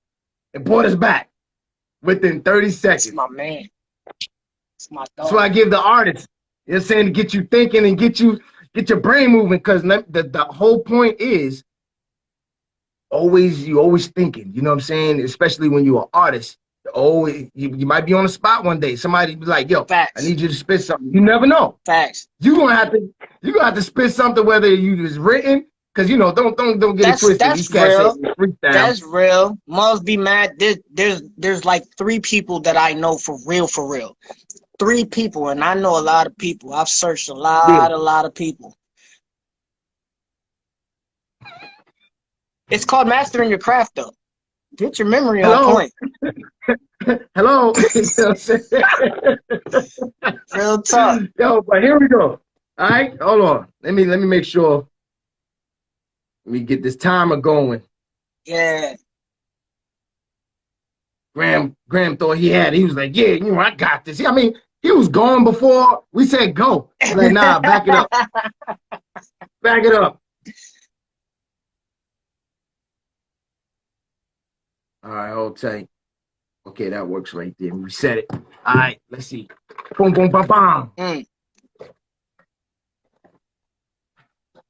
[SPEAKER 1] and brought us back within 30 seconds.
[SPEAKER 2] That's my man. It's my dog.
[SPEAKER 1] So I give the artist, you know what I'm saying, to get you thinking and get your brain moving, because the whole point is you always thinking, you know what I'm saying? Especially when you're an artist, you're oh, you might be on the spot one day. Somebody be like, yo,
[SPEAKER 2] Facts.
[SPEAKER 1] I need you to spit something. You never know.
[SPEAKER 2] Facts.
[SPEAKER 1] You're gonna have to spit something, whether you just written, because don't get it twisted.
[SPEAKER 2] That's
[SPEAKER 1] These cats
[SPEAKER 2] real.
[SPEAKER 1] say freestyle.
[SPEAKER 2] That's real. Must be mad. There's like 3 people that I know for real. 3 people, and I know a lot of people. I've searched a lot of people. It's called mastering your craft, though. Get your memory on point.
[SPEAKER 1] Hello.
[SPEAKER 2] Real talk.
[SPEAKER 1] Yo, but here we go. All right, hold on. Let me make sure. Let me get this timer going.
[SPEAKER 2] Yeah.
[SPEAKER 1] Graham thought he had it. He was like, yeah, I got this. I mean, he was gone before we said go. I was like, nah, back it up. Back it up. All right, hold tight. Okay, that works right there. Reset it. All right, let's see. Boom, boom, bam, bam. Let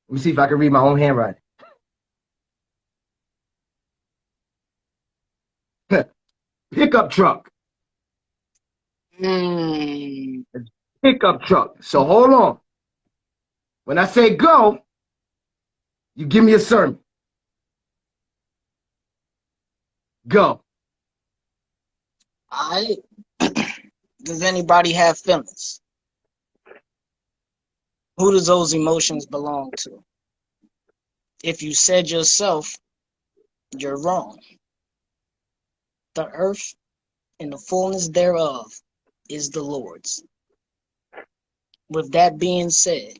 [SPEAKER 1] me see if I can read my own handwriting. Pickup truck. Pickup truck. So hold on. When I say go, you give me a sermon. Go.
[SPEAKER 2] Does anybody have feelings? Who does those emotions belong to? If you said yourself, you're wrong. The earth and the fullness thereof is the Lord's. With that being said,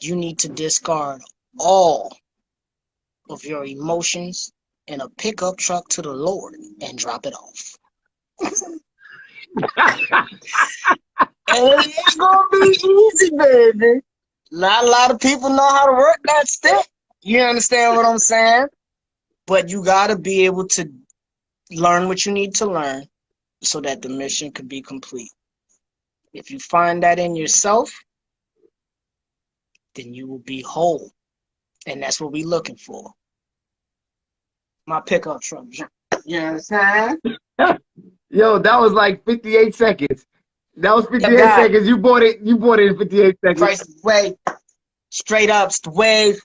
[SPEAKER 2] you need to discard all of your emotions in a pickup truck to the Lord and drop it off. It ain't gonna be easy, baby. Not a lot of people know how to work that stick. You understand what I'm saying? But you gotta be able to learn what you need to learn so that the mission could be complete. If you find that in yourself, then you will be whole. And that's what we're looking for. My pickup truck. You understand?
[SPEAKER 1] Yo, that was like 58 seconds. That was 58 seconds. You bought it in 58 seconds.
[SPEAKER 2] Price is way. Straight up, wave.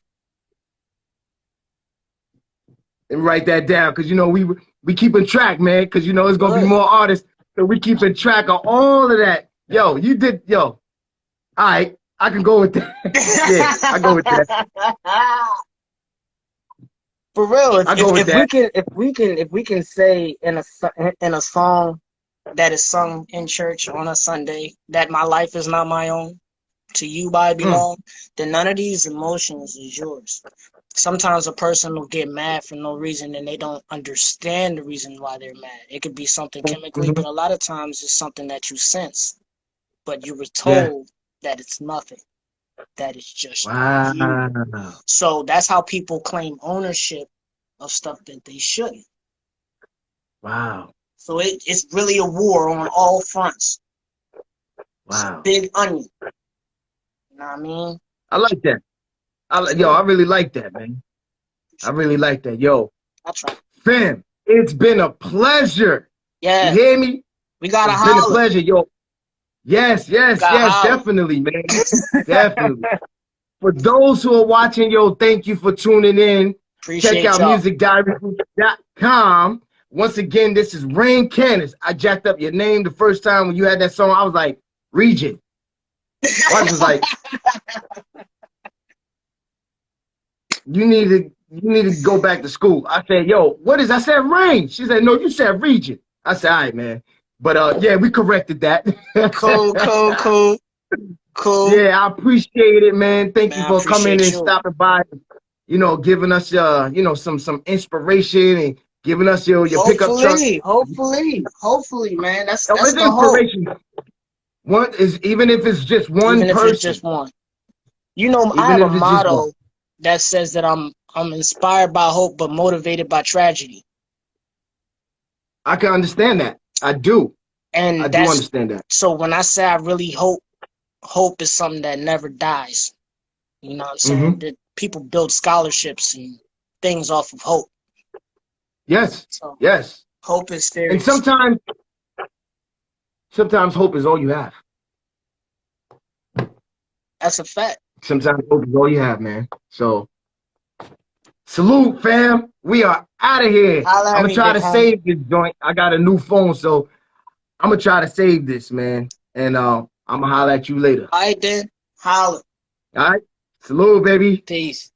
[SPEAKER 1] And write that down, because we keeping track, man, because it's gonna be more artists. So we keeping track of all of that. Yo, all right, I can go with that. Yeah, I go with that.
[SPEAKER 2] For real, if we can say in a song that is sung in church on a Sunday that my life is not my own, to you I belong, then none of these emotions is yours. Sometimes a person will get mad for no reason and they don't understand the reason why they're mad. It could be something chemically, but a lot of times it's something that you sense, but you were told that it's nothing, that it's just you. So that's how people claim ownership of stuff that they shouldn't.
[SPEAKER 1] Wow.
[SPEAKER 2] So it's really a war on all fronts.
[SPEAKER 1] Wow.
[SPEAKER 2] Big onion. You know what I mean?
[SPEAKER 1] I like that. I really like that, man. I really like that. Yo,
[SPEAKER 2] That's right.
[SPEAKER 1] Fam, it's been a pleasure.
[SPEAKER 2] Yeah.
[SPEAKER 1] You hear me?
[SPEAKER 2] We gotta
[SPEAKER 1] It's been a
[SPEAKER 2] holler.
[SPEAKER 1] pleasure, yo. Yes, definitely, man. Definitely. For those who are watching, yo, thank you for tuning in.
[SPEAKER 2] Appreciate
[SPEAKER 1] Check out
[SPEAKER 2] y'all.
[SPEAKER 1] musicdiarygroup.com. Once again, this is Rain Candace. I jacked up your name the first time when you had that song. I was like, Regent. I was like, you need to go back to school. I said, yo, what is? I said Rain. She said, no, you said Regent. I said, all right, man. But yeah, we corrected that. Cool. Yeah, I appreciate it, man. Thank you for coming and stopping by, giving us some inspiration and giving us your pickup truck.
[SPEAKER 2] Hopefully, man. That's the
[SPEAKER 1] inspiration. One is, even if it's just one person.
[SPEAKER 2] If it's just one. I have a motto that says that I'm inspired by hope but motivated by tragedy.
[SPEAKER 1] I can understand that. I do.
[SPEAKER 2] And
[SPEAKER 1] I do understand that.
[SPEAKER 2] So when I say I really hope is something that never dies. You know what I'm saying? That people build scholarships and things off of hope.
[SPEAKER 1] Yes.
[SPEAKER 2] So
[SPEAKER 1] yes.
[SPEAKER 2] Hope is
[SPEAKER 1] And
[SPEAKER 2] serious.
[SPEAKER 1] sometimes hope is all you have.
[SPEAKER 2] That's a fact.
[SPEAKER 1] Sometimes hope is all you have, man. So salute, fam. We are out of here.
[SPEAKER 2] Holla
[SPEAKER 1] I'm
[SPEAKER 2] at
[SPEAKER 1] gonna
[SPEAKER 2] me,
[SPEAKER 1] try
[SPEAKER 2] big
[SPEAKER 1] to
[SPEAKER 2] homie.
[SPEAKER 1] save this joint. I got a new phone, so I'm gonna try to save this, man. And I'm gonna holler at you later.
[SPEAKER 2] All right then. Holla.
[SPEAKER 1] All right. Salute, baby.
[SPEAKER 2] Peace.